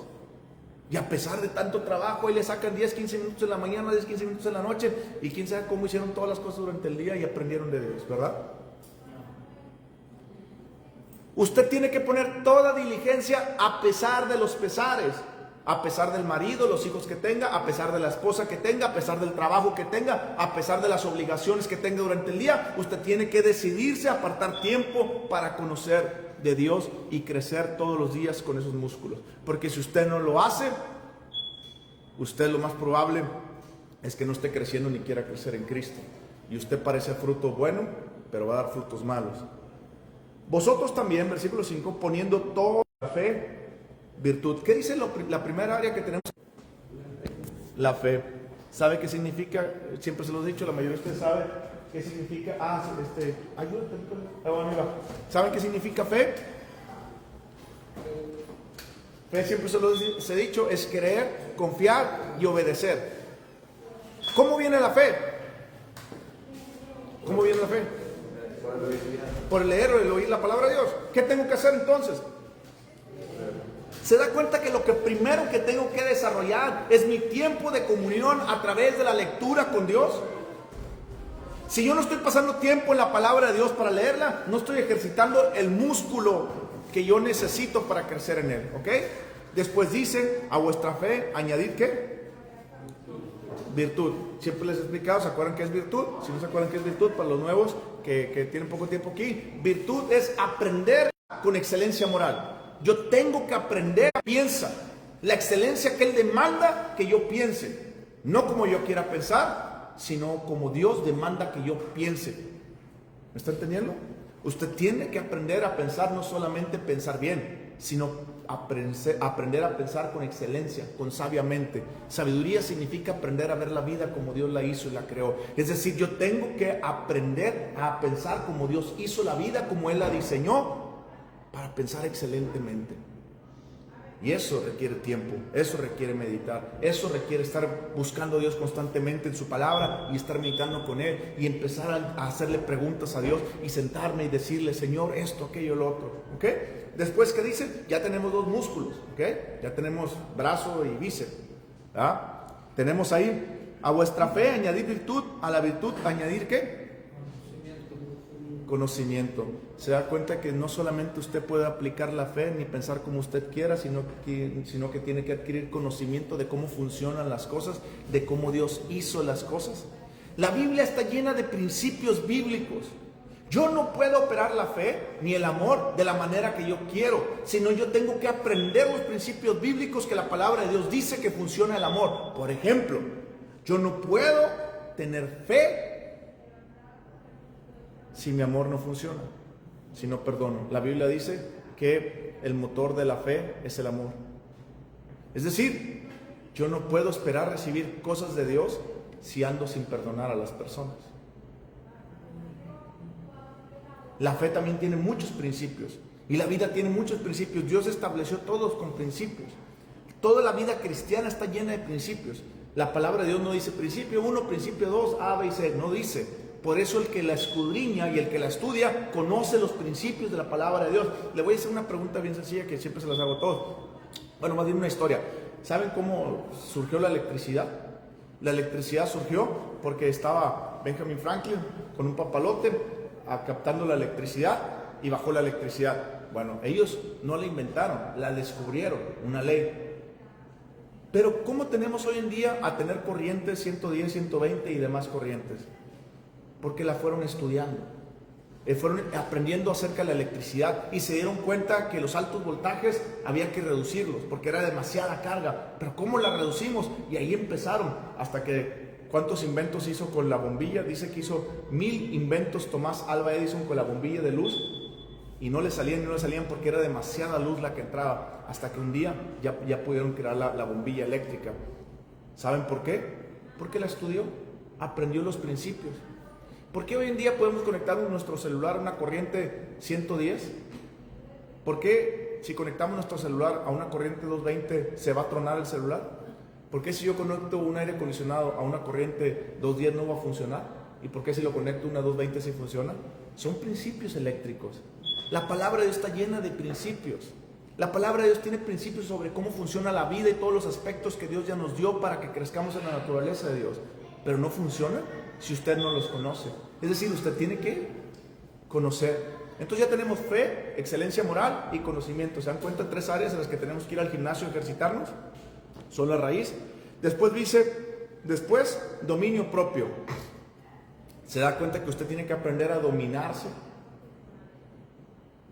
Y a pesar de tanto trabajo, ahí le sacan 10, 15 minutos en la mañana, 10, 15 minutos en la noche, y quién sabe cómo hicieron todas las cosas durante el día y aprendieron de Dios, ¿verdad? Usted tiene que poner toda diligencia a pesar de los pesares. A pesar del marido, los hijos que tenga, a pesar de la esposa que tenga, a pesar del trabajo que tenga, a pesar de las obligaciones que tenga durante el día, usted tiene que decidirse a apartar tiempo para conocer de Dios y crecer todos los días con esos músculos. Porque si usted no lo hace, usted lo más probable es que no esté creciendo ni quiera crecer en Cristo. Y usted parece fruto bueno, pero va a dar frutos malos. Vosotros también, versículo 5, poniendo toda la fe, virtud. ¿Qué dice la primera área que tenemos? La fe. ¿Sabe qué significa? Siempre se lo he dicho, la mayoría de ustedes sabe qué significa. Ayúdate. ¿Saben qué significa fe? Fe, siempre se lo he dicho, es creer, confiar y obedecer. ¿Cómo viene la fe? ¿Cómo viene la fe? Por el leer o el oír la palabra de Dios. ¿Qué tengo que hacer entonces? ¿Se da cuenta que lo que primero que tengo que desarrollar es mi tiempo de comunión a través de la lectura con Dios? Si yo no estoy pasando tiempo en la palabra de Dios para leerla, no estoy ejercitando el músculo que yo necesito para crecer en él, ¿ok? Después dice, a vuestra fe añadid ¿qué? Virtud. Siempre les he explicado, ¿se acuerdan qué es virtud? Si no se acuerdan qué es virtud, para los nuevos que tienen poco tiempo aquí, virtud es aprender con excelencia moral. Yo tengo que aprender, piensa, la excelencia que Él demanda que yo piense, no como yo quiera pensar, sino como Dios demanda que yo piense. ¿Me está entendiendo? Usted tiene que aprender a pensar, no solamente pensar bien, sino aprender a pensar con excelencia, con sabiamente. Sabiduría significa aprender a ver la vida como Dios la hizo y la creó. Es decir, yo tengo que aprender a pensar como Dios hizo la vida, como Él la diseñó, para pensar excelentemente. Y eso requiere tiempo, eso requiere meditar, eso requiere estar buscando a Dios constantemente en su palabra y estar meditando con Él y empezar a hacerle preguntas a Dios y sentarme y decirle, Señor, esto, aquello, lo otro, ¿ok? Después, ¿qué dice? Ya tenemos dos músculos, ¿ok? Ya tenemos brazo y bíceps, ¿ah? Tenemos ahí, a vuestra fe añadir virtud, a la virtud añadir ¿qué? Conocimiento. Se da cuenta que no solamente usted puede aplicar la fe ni pensar como usted quiera, sino que tiene que adquirir conocimiento de cómo funcionan las cosas, de cómo Dios hizo las cosas. La Biblia está llena de principios bíblicos. Yo no puedo operar la fe ni el amor de la manera que yo quiero, sino yo tengo que aprender los principios bíblicos que la palabra de Dios dice que funciona el amor. Por ejemplo, yo no puedo tener fe si mi amor no funciona, si no perdono. La Biblia dice que el motor de la fe es el amor. Es decir, yo no puedo esperar recibir cosas de Dios si ando sin perdonar a las personas. La fe también tiene muchos principios y la vida tiene muchos principios. Dios estableció todos con principios. Toda la vida cristiana está llena de principios. La palabra de Dios no dice principio 1, principio 2, A, B y C, no dice. Por eso el que la escudriña y el que la estudia conoce los principios de la palabra de Dios. Le voy a hacer una pregunta bien sencilla que siempre se las hago a todos. Bueno, más bien una historia. ¿Saben cómo surgió la electricidad? La electricidad surgió porque estaba Benjamin Franklin con un papalote captando la electricidad y bajó la electricidad. Bueno, ellos no la inventaron, la descubrieron, una ley. Pero ¿cómo tenemos hoy en día a tener corrientes 110, 120 y demás corrientes? Porque la fueron estudiando, fueron aprendiendo acerca de la electricidad y se dieron cuenta que los altos voltajes había que reducirlos porque era demasiada carga. Pero ¿cómo la reducimos? Y ahí empezaron hasta que, ¿cuántos inventos hizo con la bombilla? Dice que hizo 1000 inventos Tomás Alva Edison con la bombilla de luz y no le salían porque era demasiada luz la que entraba, hasta que un día ya pudieron crear la bombilla eléctrica. ¿Saben por qué? Porque la estudió, aprendió los principios. ¿Por qué hoy en día podemos conectar nuestro celular a una corriente 110? ¿Por qué si conectamos nuestro celular a una corriente 220 se va a tronar el celular? ¿Por qué si yo conecto un aire acondicionado a una corriente 210 no va a funcionar? ¿Y por qué si lo conecto a una 220 sí funciona? Son principios eléctricos. La palabra de Dios está llena de principios. La palabra de Dios tiene principios sobre cómo funciona la vida y todos los aspectos que Dios ya nos dio para que crezcamos en la naturaleza de Dios. Pero no funciona si usted no los conoce. Es decir, usted tiene que conocer. Entonces ya tenemos fe, excelencia moral y conocimiento. ¿Se dan cuenta? 3 áreas en las que tenemos que ir al gimnasio a ejercitarnos. Son la raíz. Después dominio propio. Se da cuenta que usted tiene que aprender a dominarse.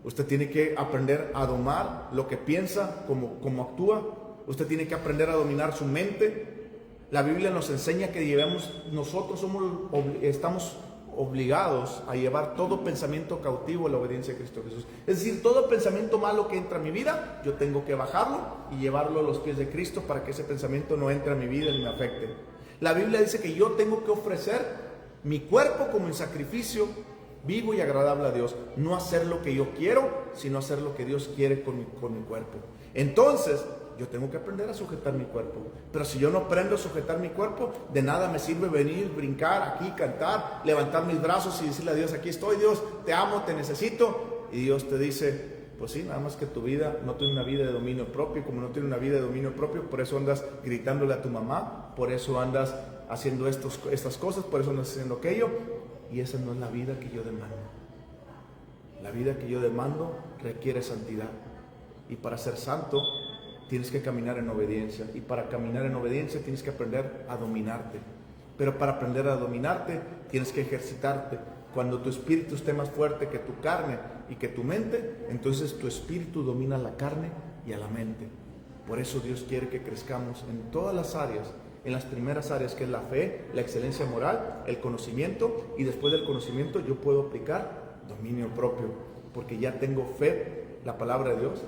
Usted tiene que aprender a domar lo que piensa, cómo actúa. Usted tiene que aprender a dominar su mente. La Biblia nos enseña que nosotros estamos obligados a llevar todo pensamiento cautivo a la obediencia de Cristo Jesús. Es decir, todo pensamiento malo que entra a mi vida, yo tengo que bajarlo y llevarlo a los pies de Cristo para que ese pensamiento no entre a mi vida ni me afecte. La Biblia dice que yo tengo que ofrecer mi cuerpo como un sacrificio vivo y agradable a Dios. No hacer lo que yo quiero, sino hacer lo que Dios quiere con mi cuerpo. Entonces, yo tengo que aprender a sujetar mi cuerpo. Pero si yo no aprendo a sujetar mi cuerpo, de nada me sirve venir, brincar aquí, cantar, levantar mis brazos y decirle a Dios: aquí estoy, Dios, te amo, te necesito. Y Dios te dice: pues sí, nada más que tu vida no tiene una vida de dominio propio. Como no tiene una vida de dominio propio, por eso andas gritándole a tu mamá, por eso andas haciendo estas cosas, por eso andas haciendo aquello. Y esa no es la vida que yo demando. La vida que yo demando requiere santidad. Y para ser santo, tienes que caminar en obediencia. Y para caminar en obediencia tienes que aprender a dominarte. Pero para aprender a dominarte tienes que ejercitarte. Cuando tu espíritu esté más fuerte que tu carne y que tu mente, entonces tu espíritu domina a la carne y a la mente. Por eso Dios quiere que crezcamos en todas las áreas. En las primeras áreas, que es la fe, la excelencia moral, el conocimiento. Y después del conocimiento yo puedo aplicar dominio propio. Porque ya tengo fe, la palabra de Dios.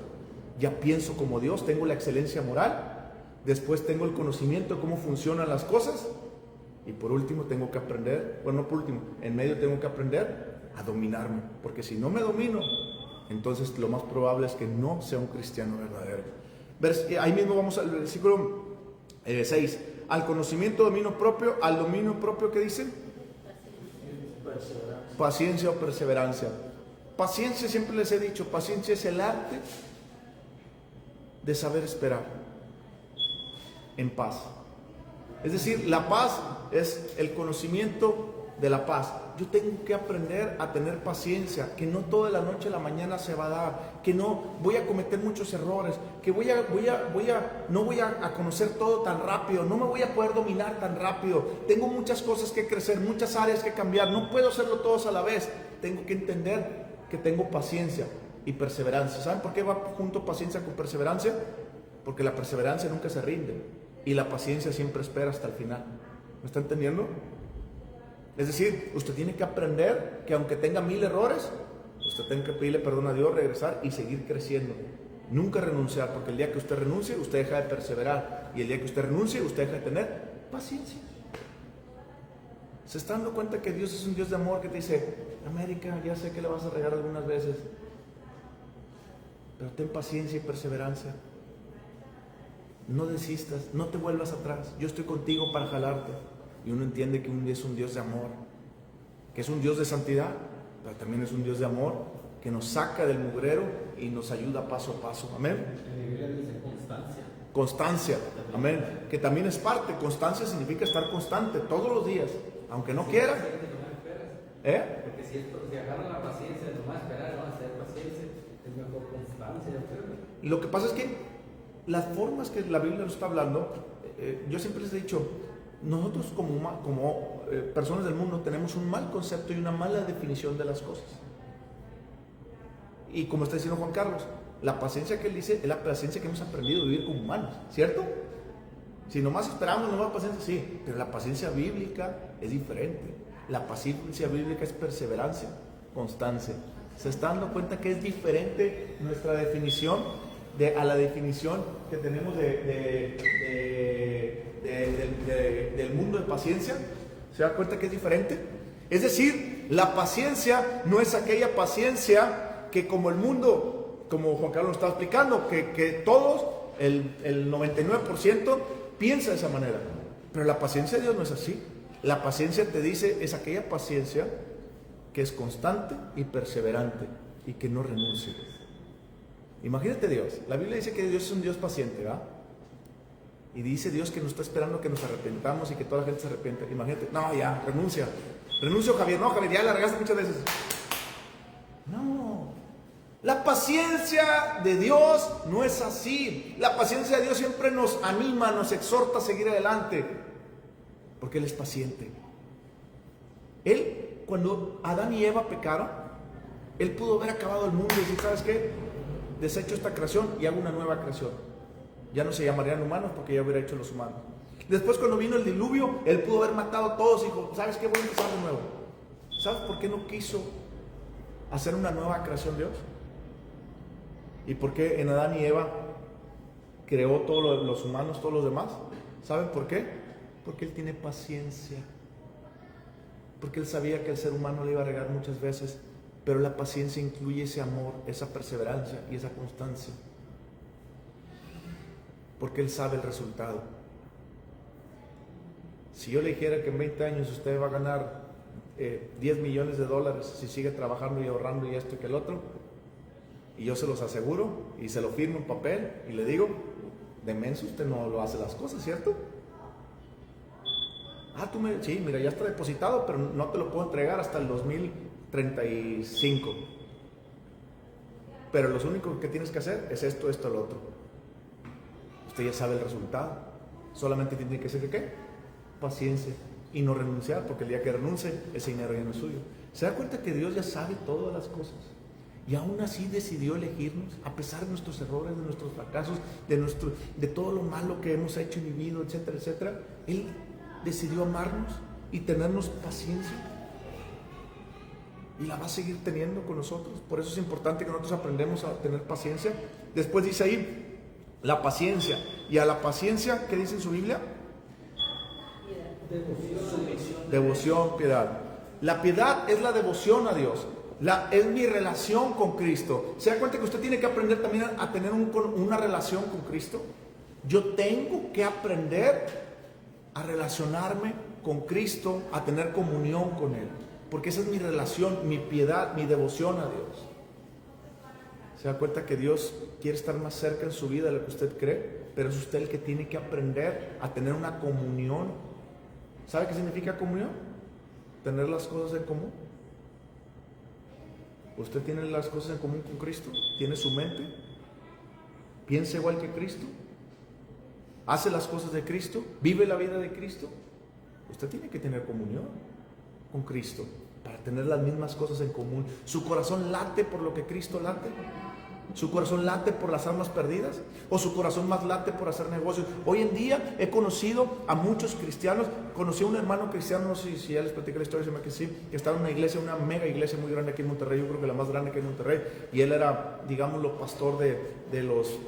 Ya pienso como Dios, tengo la excelencia moral, después tengo el conocimiento de cómo funcionan las cosas, y por último tengo que aprender, bueno, no por último, en medio tengo que aprender a dominarme, porque si no me domino, entonces lo más probable es que no sea un cristiano verdadero. Ahí mismo vamos al versículo 6, al conocimiento, dominio propio, al dominio propio, ¿qué dice? Paciencia o perseverancia. Paciencia, siempre les he dicho, paciencia es el arte de saber esperar en paz. Es decir, la paz es el conocimiento de la paz. Yo tengo que aprender a tener paciencia, que no todo de la noche a la mañana se va a dar, que no voy a cometer muchos errores, que no voy a conocer todo tan rápido, no me voy a poder dominar tan rápido. Tengo muchas cosas que crecer, muchas áreas que cambiar, no puedo hacerlo todos a la vez. Tengo que entender que tengo paciencia y perseverancia. ¿Saben por qué va junto paciencia con perseverancia? Porque la perseverancia nunca se rinde y la paciencia siempre espera hasta el final. ¿Me está entendiendo? Es decir, usted tiene que aprender que aunque tenga 1000 errores, usted tiene que pedirle perdón a Dios, regresar y seguir creciendo. Nunca renunciar, porque el día que usted renuncie, usted deja de perseverar, y el día que usted renuncie, usted deja de tener paciencia. ¿Se está dando cuenta que Dios es un Dios de amor que te dice: América, ya sé que le vas a regar algunas veces, pero ten paciencia y perseverancia? No desistas, no te vuelvas atrás. Yo estoy contigo para jalarte. Y uno entiende que es un Dios de amor, que es un Dios de santidad, pero también es un Dios de amor que nos saca del mugrero y nos ayuda paso a paso. Amén. En la Biblia dice constancia. Constancia, amén. Que también es parte. Constancia significa estar constante todos los días, aunque no quiera. Porque si agarran la paciencia de nomás esperar, no hacer paciencia, es mejor constancia. Lo que pasa es que las formas que la Biblia nos está hablando, yo siempre les he dicho, nosotros como personas del mundo tenemos un mal concepto y una mala definición de las cosas. Y como está diciendo Juan Carlos, la paciencia que él dice es la paciencia que hemos aprendido a vivir como humanos, ¿cierto? Si nomás esperamos, nomás paciencia, sí, pero la paciencia bíblica es diferente. La paciencia bíblica es perseverancia, constancia. ¿Se está dando cuenta que es diferente nuestra definición a la definición que tenemos del mundo de paciencia? ¿Se da cuenta que es diferente? Es decir, la paciencia no es aquella paciencia que como el mundo, como Juan Carlos nos estaba explicando, que todos, el 99% piensa de esa manera. Pero la paciencia de Dios no es así. La paciencia, te dice, es aquella paciencia que es constante y perseverante y que no renuncia. Imagínate Dios. La Biblia dice que Dios es un Dios paciente, ¿verdad? Y dice Dios que nos está esperando que nos arrepentamos y que toda la gente se arrepienta. Imagínate, no, ya, renuncia. Renuncio, Javier. No, Javier, ya la regaste muchas veces. No. La paciencia de Dios no es así. La paciencia de Dios siempre nos anima, nos exhorta a seguir adelante, porque Él es paciente. Él, cuando Adán y Eva pecaron, Él pudo haber acabado el mundo y decir, ¿sabes qué? Desecho esta creación y hago una nueva creación. Ya no se llamarían humanos porque ya hubiera hecho los humanos. Después, cuando vino el diluvio, Él pudo haber matado a todos y dijo, ¿sabes qué? Voy a empezar de nuevo. ¿Sabes por qué no quiso hacer una nueva creación Dios? ¿Y por qué en Adán y Eva creó todos los humanos, todos los demás? ¿Saben por qué? Porque Él tiene paciencia. Porque Él sabía que el ser humano le iba a regar muchas veces, pero la paciencia incluye ese amor, esa perseverancia y esa constancia. Porque Él sabe el resultado. Si yo le dijera que en 20 años usted va a ganar 10 millones de dólares si sigue trabajando y ahorrando y esto y que el otro, y yo se los aseguro y se lo firmo en papel y le digo, de menso usted no lo hace las cosas, ¿cierto? Sí, mira, ya está depositado, pero no te lo puedo entregar hasta el 2035. Pero lo único que tienes que hacer es esto, lo otro. Usted ya sabe el resultado. Solamente tiene que hacer ¿qué? Paciencia y no renunciar, porque el día que renuncie, ese dinero ya no es suyo. ¿Se da cuenta que Dios ya sabe todas las cosas? Y aún así decidió elegirnos, a pesar de nuestros errores, de nuestros fracasos, de todo lo malo que hemos hecho y vivido, etcétera, etcétera. Él decidió amarnos y tenernos paciencia. Y la va a seguir teniendo con nosotros. Por eso es importante que nosotros aprendamos a tener paciencia. Después dice ahí, la paciencia. Y a la paciencia, ¿qué dice en su Biblia? Devoción, piedad. La piedad es la devoción a Dios. Es mi relación con Cristo. ¿Se da cuenta que usted tiene que aprender también a tener una relación con Cristo? Yo tengo que aprender a relacionarme con Cristo, a tener comunión con Él. Porque esa es mi relación, mi piedad, mi devoción a Dios. ¿Se da cuenta que Dios quiere estar más cerca en su vida de lo que usted cree? Pero es usted el que tiene que aprender a tener una comunión. ¿Sabe qué significa comunión? Tener las cosas en común. ¿Usted tiene las cosas en común con Cristo? ¿Tiene su mente? ¿Piensa igual que Cristo? ¿Hace las cosas de Cristo? ¿Vive la vida de Cristo? Usted tiene que tener comunión con Cristo para tener las mismas cosas en común. ¿Su corazón late por lo que Cristo late? ¿Su corazón late por las almas perdidas? ¿O su corazón más late por hacer negocios? Hoy en día he conocido a muchos cristianos. Conocí a un hermano cristiano, no sé si ya les platicé la historia, se me que sí, que estaba en una iglesia, una mega iglesia muy grande aquí en Monterrey, yo creo que la más grande que en Monterrey, y él era, digámoslo, pastor de los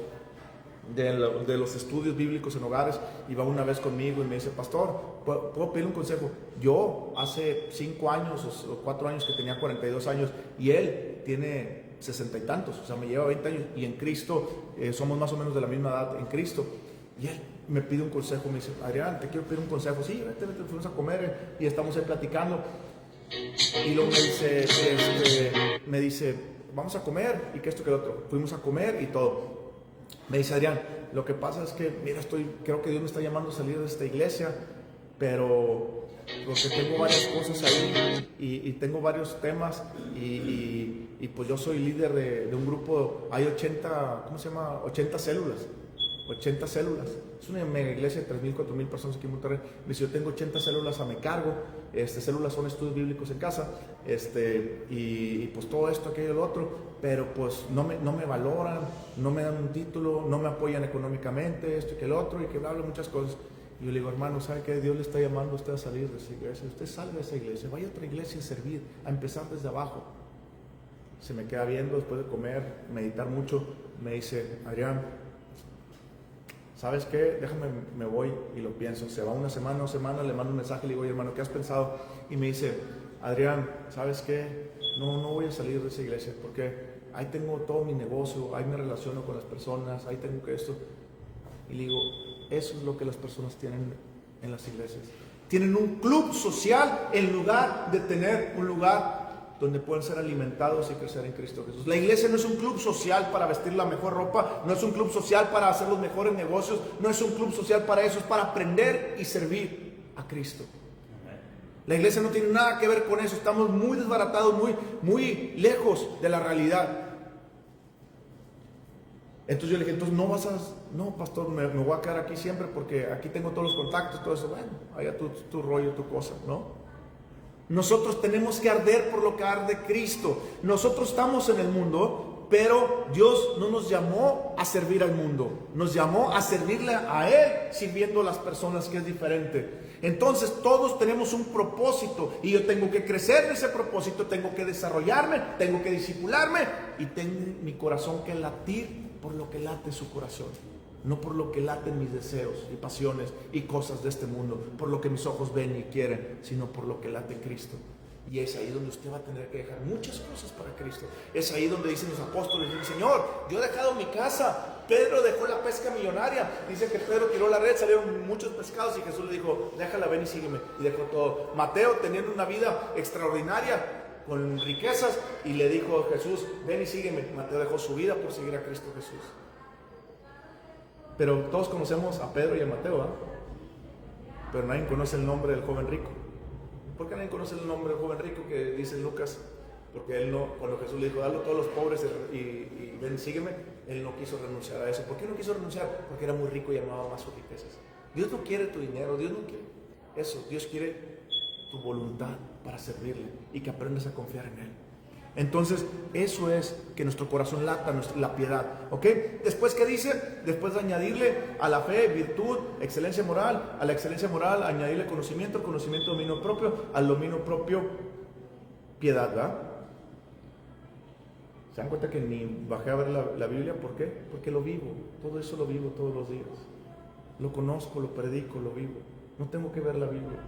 estudios bíblicos en hogares. Iba una vez conmigo y me dice, pastor, ¿puedo pedirle un consejo? Yo hace 5 años o 4 años que tenía 42 años y él tiene 60 y tantos, o sea, me lleva 20 años y en Cristo somos más o menos de la misma edad en Cristo. Y él me pide un consejo, me dice, Adrián, te quiero pedir un consejo. Sí, vete, fuimos a comer y estamos ahí platicando. Y luego me dice, vamos a comer y que esto que lo otro. Fuimos a comer y todo. Me dice, Adrián, lo que pasa es que, mira, creo que Dios me está llamando a salir de esta iglesia, pero porque tengo varias cosas ahí y tengo varios temas y pues yo soy líder de un grupo, hay 80, ¿cómo se llama? 80 células. 80 células. Es una mega iglesia de 3,000, 4,000 personas aquí en Monterrey. Me dice, yo tengo 80 células a mi cargo. Células son estudios bíblicos en casa. Y pues todo esto, aquello y lo otro. Pero pues no me valoran, no me dan un título, no me apoyan económicamente, esto y que el otro, y que bla, bla, muchas cosas. Y yo le digo, hermano, ¿sabe qué? Dios le está llamando a usted a salir de esa iglesia. Usted salga de esa iglesia, vaya a otra iglesia a servir, a empezar desde abajo. Se me queda viendo después de comer, meditar mucho. Me dice, Adrián, ¿sabes qué? Déjame, me voy y lo pienso. Se va una semana, 2 semanas, le mando un mensaje, le digo, oye, hermano, ¿qué has pensado? Y me dice, Adrián, ¿sabes qué? No voy a salir de esa iglesia porque ahí tengo todo mi negocio, ahí me relaciono con las personas, ahí tengo que esto. Y le digo, eso es lo que las personas tienen en las iglesias. Tienen un club social en lugar de tener un lugar donde pueden ser alimentados y crecer en Cristo Jesús. La iglesia no es un club social para vestir la mejor ropa, no es un club social para hacer los mejores negocios, no es un club social para eso, es para aprender y servir a Cristo. La iglesia no tiene nada que ver con eso, estamos muy desbaratados, muy lejos de la realidad. Entonces yo le dije, no pastor, me voy a quedar aquí siempre porque aquí tengo todos los contactos, todo eso. Bueno, allá tu rollo, tu cosa, ¿no? Nosotros tenemos que arder por lo que arde Cristo. Nosotros estamos en el mundo, pero Dios no nos llamó a servir al mundo, nos llamó a servirle a Él, sirviendo a las personas, que es diferente. Entonces todos tenemos un propósito y yo tengo que crecer en ese propósito, tengo que desarrollarme, tengo que discipularme y tengo mi corazón que latir por lo que late su corazón, no por lo que laten mis deseos y pasiones y cosas de este mundo, por lo que mis ojos ven y quieren, sino por lo que late Cristo. Y es ahí donde usted va a tener que dejar muchas cosas para Cristo. Es ahí donde dicen los apóstoles, Señor, yo he dejado mi casa. Pedro dejó la pesca millonaria. Dice que Pedro tiró la red, salieron muchos pescados y Jesús le dijo, déjala, ven y sígueme. Y dejó todo. Mateo, teniendo una vida extraordinaria, con riquezas, y le dijo a Jesús, ven y sígueme. Mateo dejó su vida por seguir a Cristo Jesús. Pero todos conocemos a Pedro y a Mateo, ¿eh? Pero nadie conoce el nombre del joven rico. ¿Por qué nadie conoce el nombre del joven rico que dice Lucas? Porque él no, cuando Jesús le dijo, dale a todos los pobres y ven, sígueme, él no quiso renunciar a eso. ¿Por qué no quiso renunciar? Porque era muy rico y amaba más sus riquezas. Dios no quiere tu dinero, Dios no quiere eso. Dios quiere tu voluntad para servirle y que aprendas a confiar en Él. Entonces, eso es que nuestro corazón lata, la piedad, ¿ok? Después, ¿qué dice? Después de añadirle a la fe virtud, excelencia moral, a la excelencia moral añadirle conocimiento, al conocimiento dominio propio, al dominio propio piedad, ¿verdad? ¿Se dan cuenta que ni bajé a ver la Biblia? ¿Por qué? Porque lo vivo, todo eso lo vivo todos los días. Lo conozco, lo predico, lo vivo. No tengo que ver la Biblia.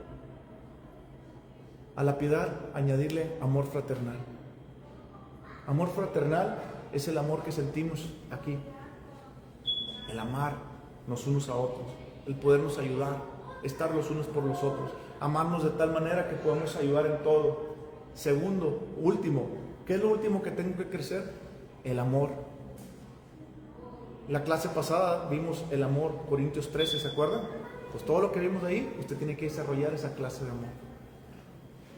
A la piedad añadirle amor fraternal. Amor fraternal es el amor que sentimos aquí. El amarnos unos a otros, el podernos ayudar, estar los unos por los otros, amarnos de tal manera que podamos ayudar en todo. Segundo, último, ¿qué es lo último que tengo que crecer? El amor. La clase pasada vimos el amor, Corintios 13, ¿se acuerdan? Pues todo lo que vimos ahí, usted tiene que desarrollar esa clase de amor.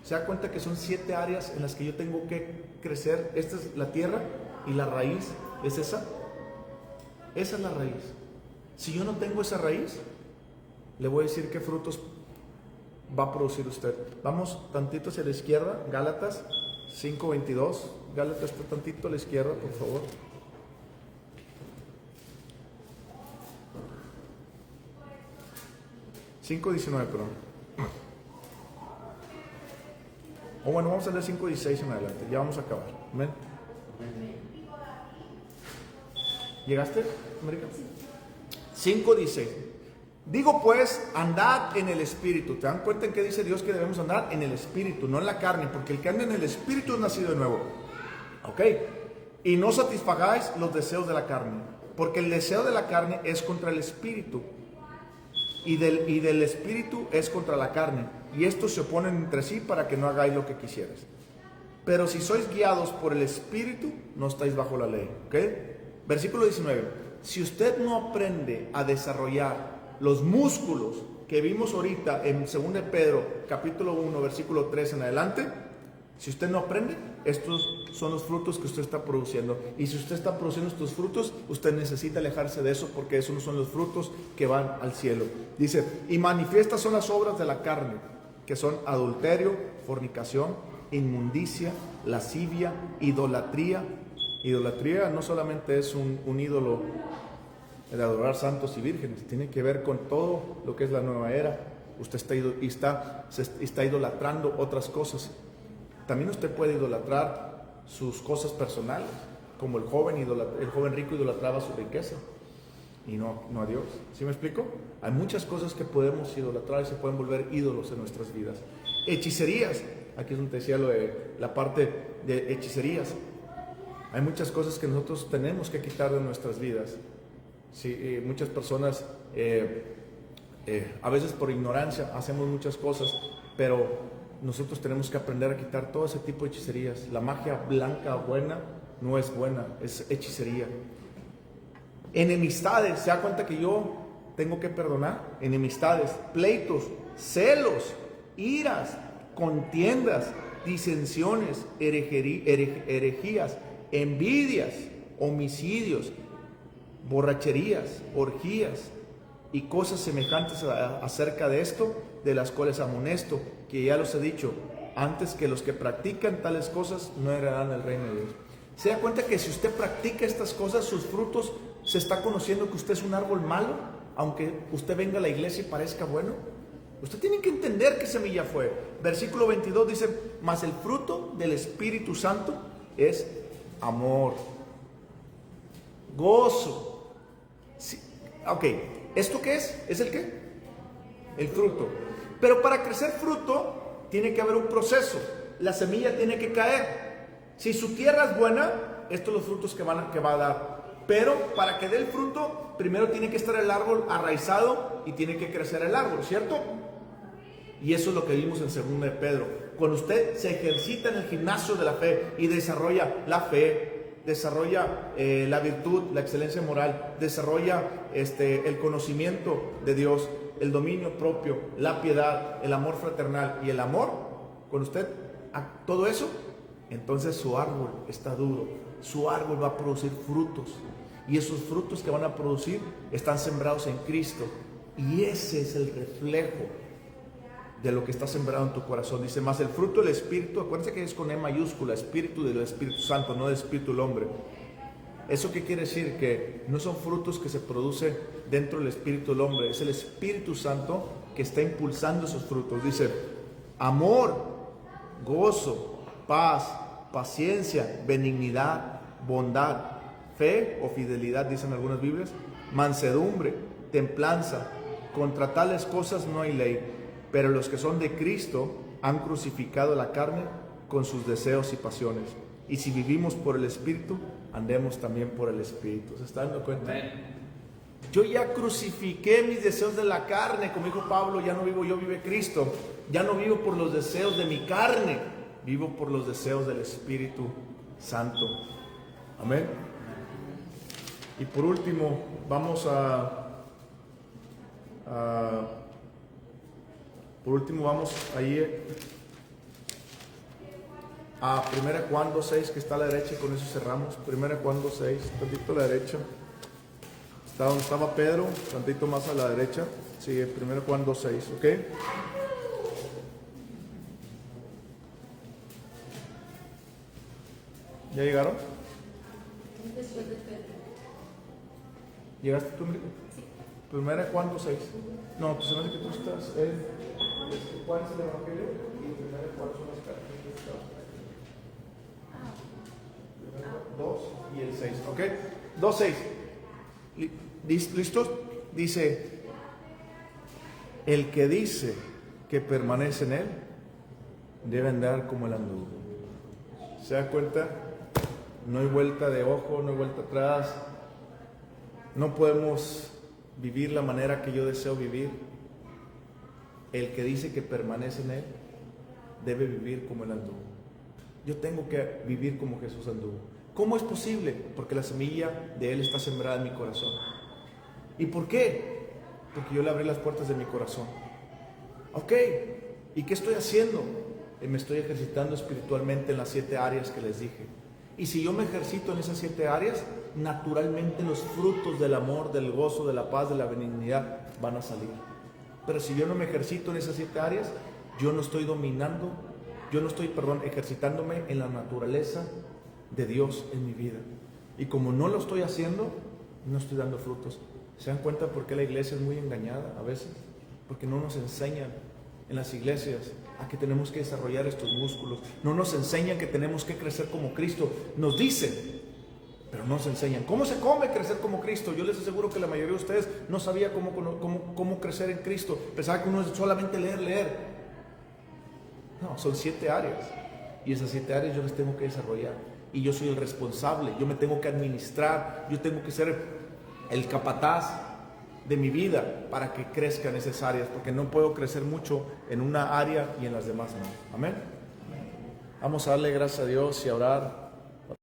Se da cuenta que son 7 áreas en las que yo tengo que crecer. Esta es la tierra y la raíz es esa. Esa es la raíz. Si yo no tengo esa raíz, le voy a decir qué frutos va a producir usted. Vamos tantito hacia la izquierda, Gálatas 5:22. Gálatas está tantito a la izquierda, por favor. $5.19, perdón. O bueno, vamos a leer 5:16 en adelante. Ya vamos a acabar. ¿Amén? ¿Llegaste, América? 5:16. Digo pues, andad en el Espíritu. ¿Te dan cuenta en qué dice Dios que debemos andar? En el Espíritu, no en la carne. Porque el que anda en el Espíritu es nacido de nuevo. ¿Ok? Y no satisfagáis los deseos de la carne. Porque el deseo de la carne es contra el Espíritu. Y del Espíritu es contra la carne. Y estos se oponen entre sí para que no hagáis lo que quisierais. Pero si sois guiados por el Espíritu, no estáis bajo la ley. ¿Ok? Versículo 19. Si usted no aprende a desarrollar los músculos que vimos ahorita en 2 Pedro capítulo 1 versículo 3 en adelante, si usted no aprende, estos son los frutos que usted está produciendo. Y si usted está produciendo estos frutos, usted necesita alejarse de eso, porque esos no son los frutos que van al cielo. Dice, y manifiestas son las obras de la carne, que son adulterio, fornicación, inmundicia, lascivia, idolatría. Idolatría no solamente es un ídolo de adorar santos y vírgenes, tiene que ver con todo lo que es la nueva era. Usted está idolatrando otras cosas. También usted puede idolatrar sus cosas personales, como el joven rico idolatraba su riqueza y no a Dios. ¿Sí me explico? Hay muchas cosas que podemos idolatrar y se pueden volver ídolos en nuestras vidas. Hechicerías, aquí es donde decía lo de la parte de hechicerías. Hay muchas cosas que nosotros tenemos que quitar de nuestras vidas. Sí, muchas personas a veces por ignorancia hacemos muchas cosas, pero nosotros tenemos que aprender a quitar todo ese tipo de hechicerías. La magia blanca buena no es buena, es hechicería. Enemistades, ¿se da cuenta que yo tengo que perdonar? Enemistades, pleitos, celos, iras, contiendas, disensiones, herejías, envidias, homicidios, borracherías, orgías y cosas semejantes acerca de esto, de las cuales amonesto, que ya los he dicho antes, que los que practican tales cosas no heredarán el reino de Dios. ¿Se da cuenta que si usted practica estas cosas, sus frutos, se está conociendo que usted es un árbol malo, aunque usted venga a la iglesia y parezca bueno? Usted tiene que entender qué semilla fue. Versículo 22 dice, mas el fruto del Espíritu Santo es amor, gozo. Sí. Ok, ¿esto qué es? ¿Es el qué? El fruto. Pero para crecer fruto, tiene que haber un proceso. La semilla tiene que caer. Si su tierra es buena, estos son los frutos que va a dar. Pero para que dé el fruto, primero tiene que estar el árbol arraizado y tiene que crecer el árbol, ¿cierto? Y eso es lo que vimos en 2 de Pedro. Cuando usted se ejercita en el gimnasio de la fe y desarrolla la fe, desarrolla la virtud, la excelencia moral, desarrolla el conocimiento de Dios, el dominio propio, la piedad, el amor fraternal y el amor, con usted, todo eso, entonces su árbol está duro, su árbol va a producir frutos, y esos frutos que van a producir están sembrados en Cristo, y ese es el reflejo de lo que está sembrado en tu corazón. Dice, más el fruto del Espíritu, acuérdense que es con E mayúscula, Espíritu del Espíritu Santo, no del Espíritu del hombre. ¿Eso qué quiere decir? Que no son frutos que se producen dentro del Espíritu del hombre, es el Espíritu Santo que está impulsando esos frutos. Dice, amor, gozo, paz, paciencia, benignidad, bondad, fe o fidelidad, dicen algunas Biblias, mansedumbre, templanza. Contra tales cosas no hay ley, pero los que son de Cristo han crucificado la carne con sus deseos y pasiones. Y si vivimos por el Espíritu, andemos también por el Espíritu. ¿Se está dando cuenta? Yo ya crucifiqué mis deseos de la carne, como dijo Pablo, ya no vivo yo, vive Cristo. Ya no vivo por los deseos de mi carne, vivo por los deseos del Espíritu Santo. Amén. Y por último, vamos vamos ahí a 1 Juan 2:6, que está a la derecha, y con eso cerramos. 1 Juan 2:6, tantito a la derecha. Está donde estaba Pedro, tantito más a la derecha. Sigue 1 Juan 2:6, ¿ok? ¿Ya llegaron? ¿Llegaste tú, Enrique? Sí. 1 Juan 2:6. No, pues se me hace que tú estás Juan es el Evangelio y 1 Juan son las cartas. 2 y el 6, ¿ok? 2:6. ¿Listos? Dice, el que dice que permanece en él debe andar como el anduvo. ¿Se da cuenta? No hay vuelta de ojo, no hay vuelta atrás. No podemos vivir la manera que yo deseo vivir. El que dice que permanece en él debe vivir como él anduvo. Yo tengo que vivir como Jesús anduvo. ¿Cómo es posible? Porque la semilla de él está sembrada en mi corazón. ¿Y por qué? Porque yo le abrí las puertas de mi corazón. Ok, ¿y qué estoy haciendo? Me estoy ejercitando espiritualmente en las 7 áreas que les dije. Y si yo me ejercito en esas 7 áreas, naturalmente los frutos del amor, del gozo, de la paz, de la benignidad van a salir. Pero si yo no me ejercito en esas 7 áreas, yo no estoy ejercitándome en la naturaleza de Dios en mi vida. Y como no lo estoy haciendo, no estoy dando frutos. ¿Se dan cuenta por qué la iglesia es muy engañada a veces? Porque no nos enseñan en las iglesias a que tenemos que desarrollar estos músculos. No nos enseñan que tenemos que crecer como Cristo. Nos dicen, pero no nos enseñan. ¿Cómo se come crecer como Cristo? Yo les aseguro que la mayoría de ustedes no sabía cómo crecer en Cristo. Pensaba que uno es solamente leer. No, son 7 áreas. Y esas 7 áreas yo las tengo que desarrollar. Y yo soy el responsable. Yo me tengo que administrar. Yo tengo que ser el capataz de mi vida para que crezca en esas áreas, porque no puedo crecer mucho en una área y en las demás no. Amén. Vamos a darle gracias a Dios y a orar.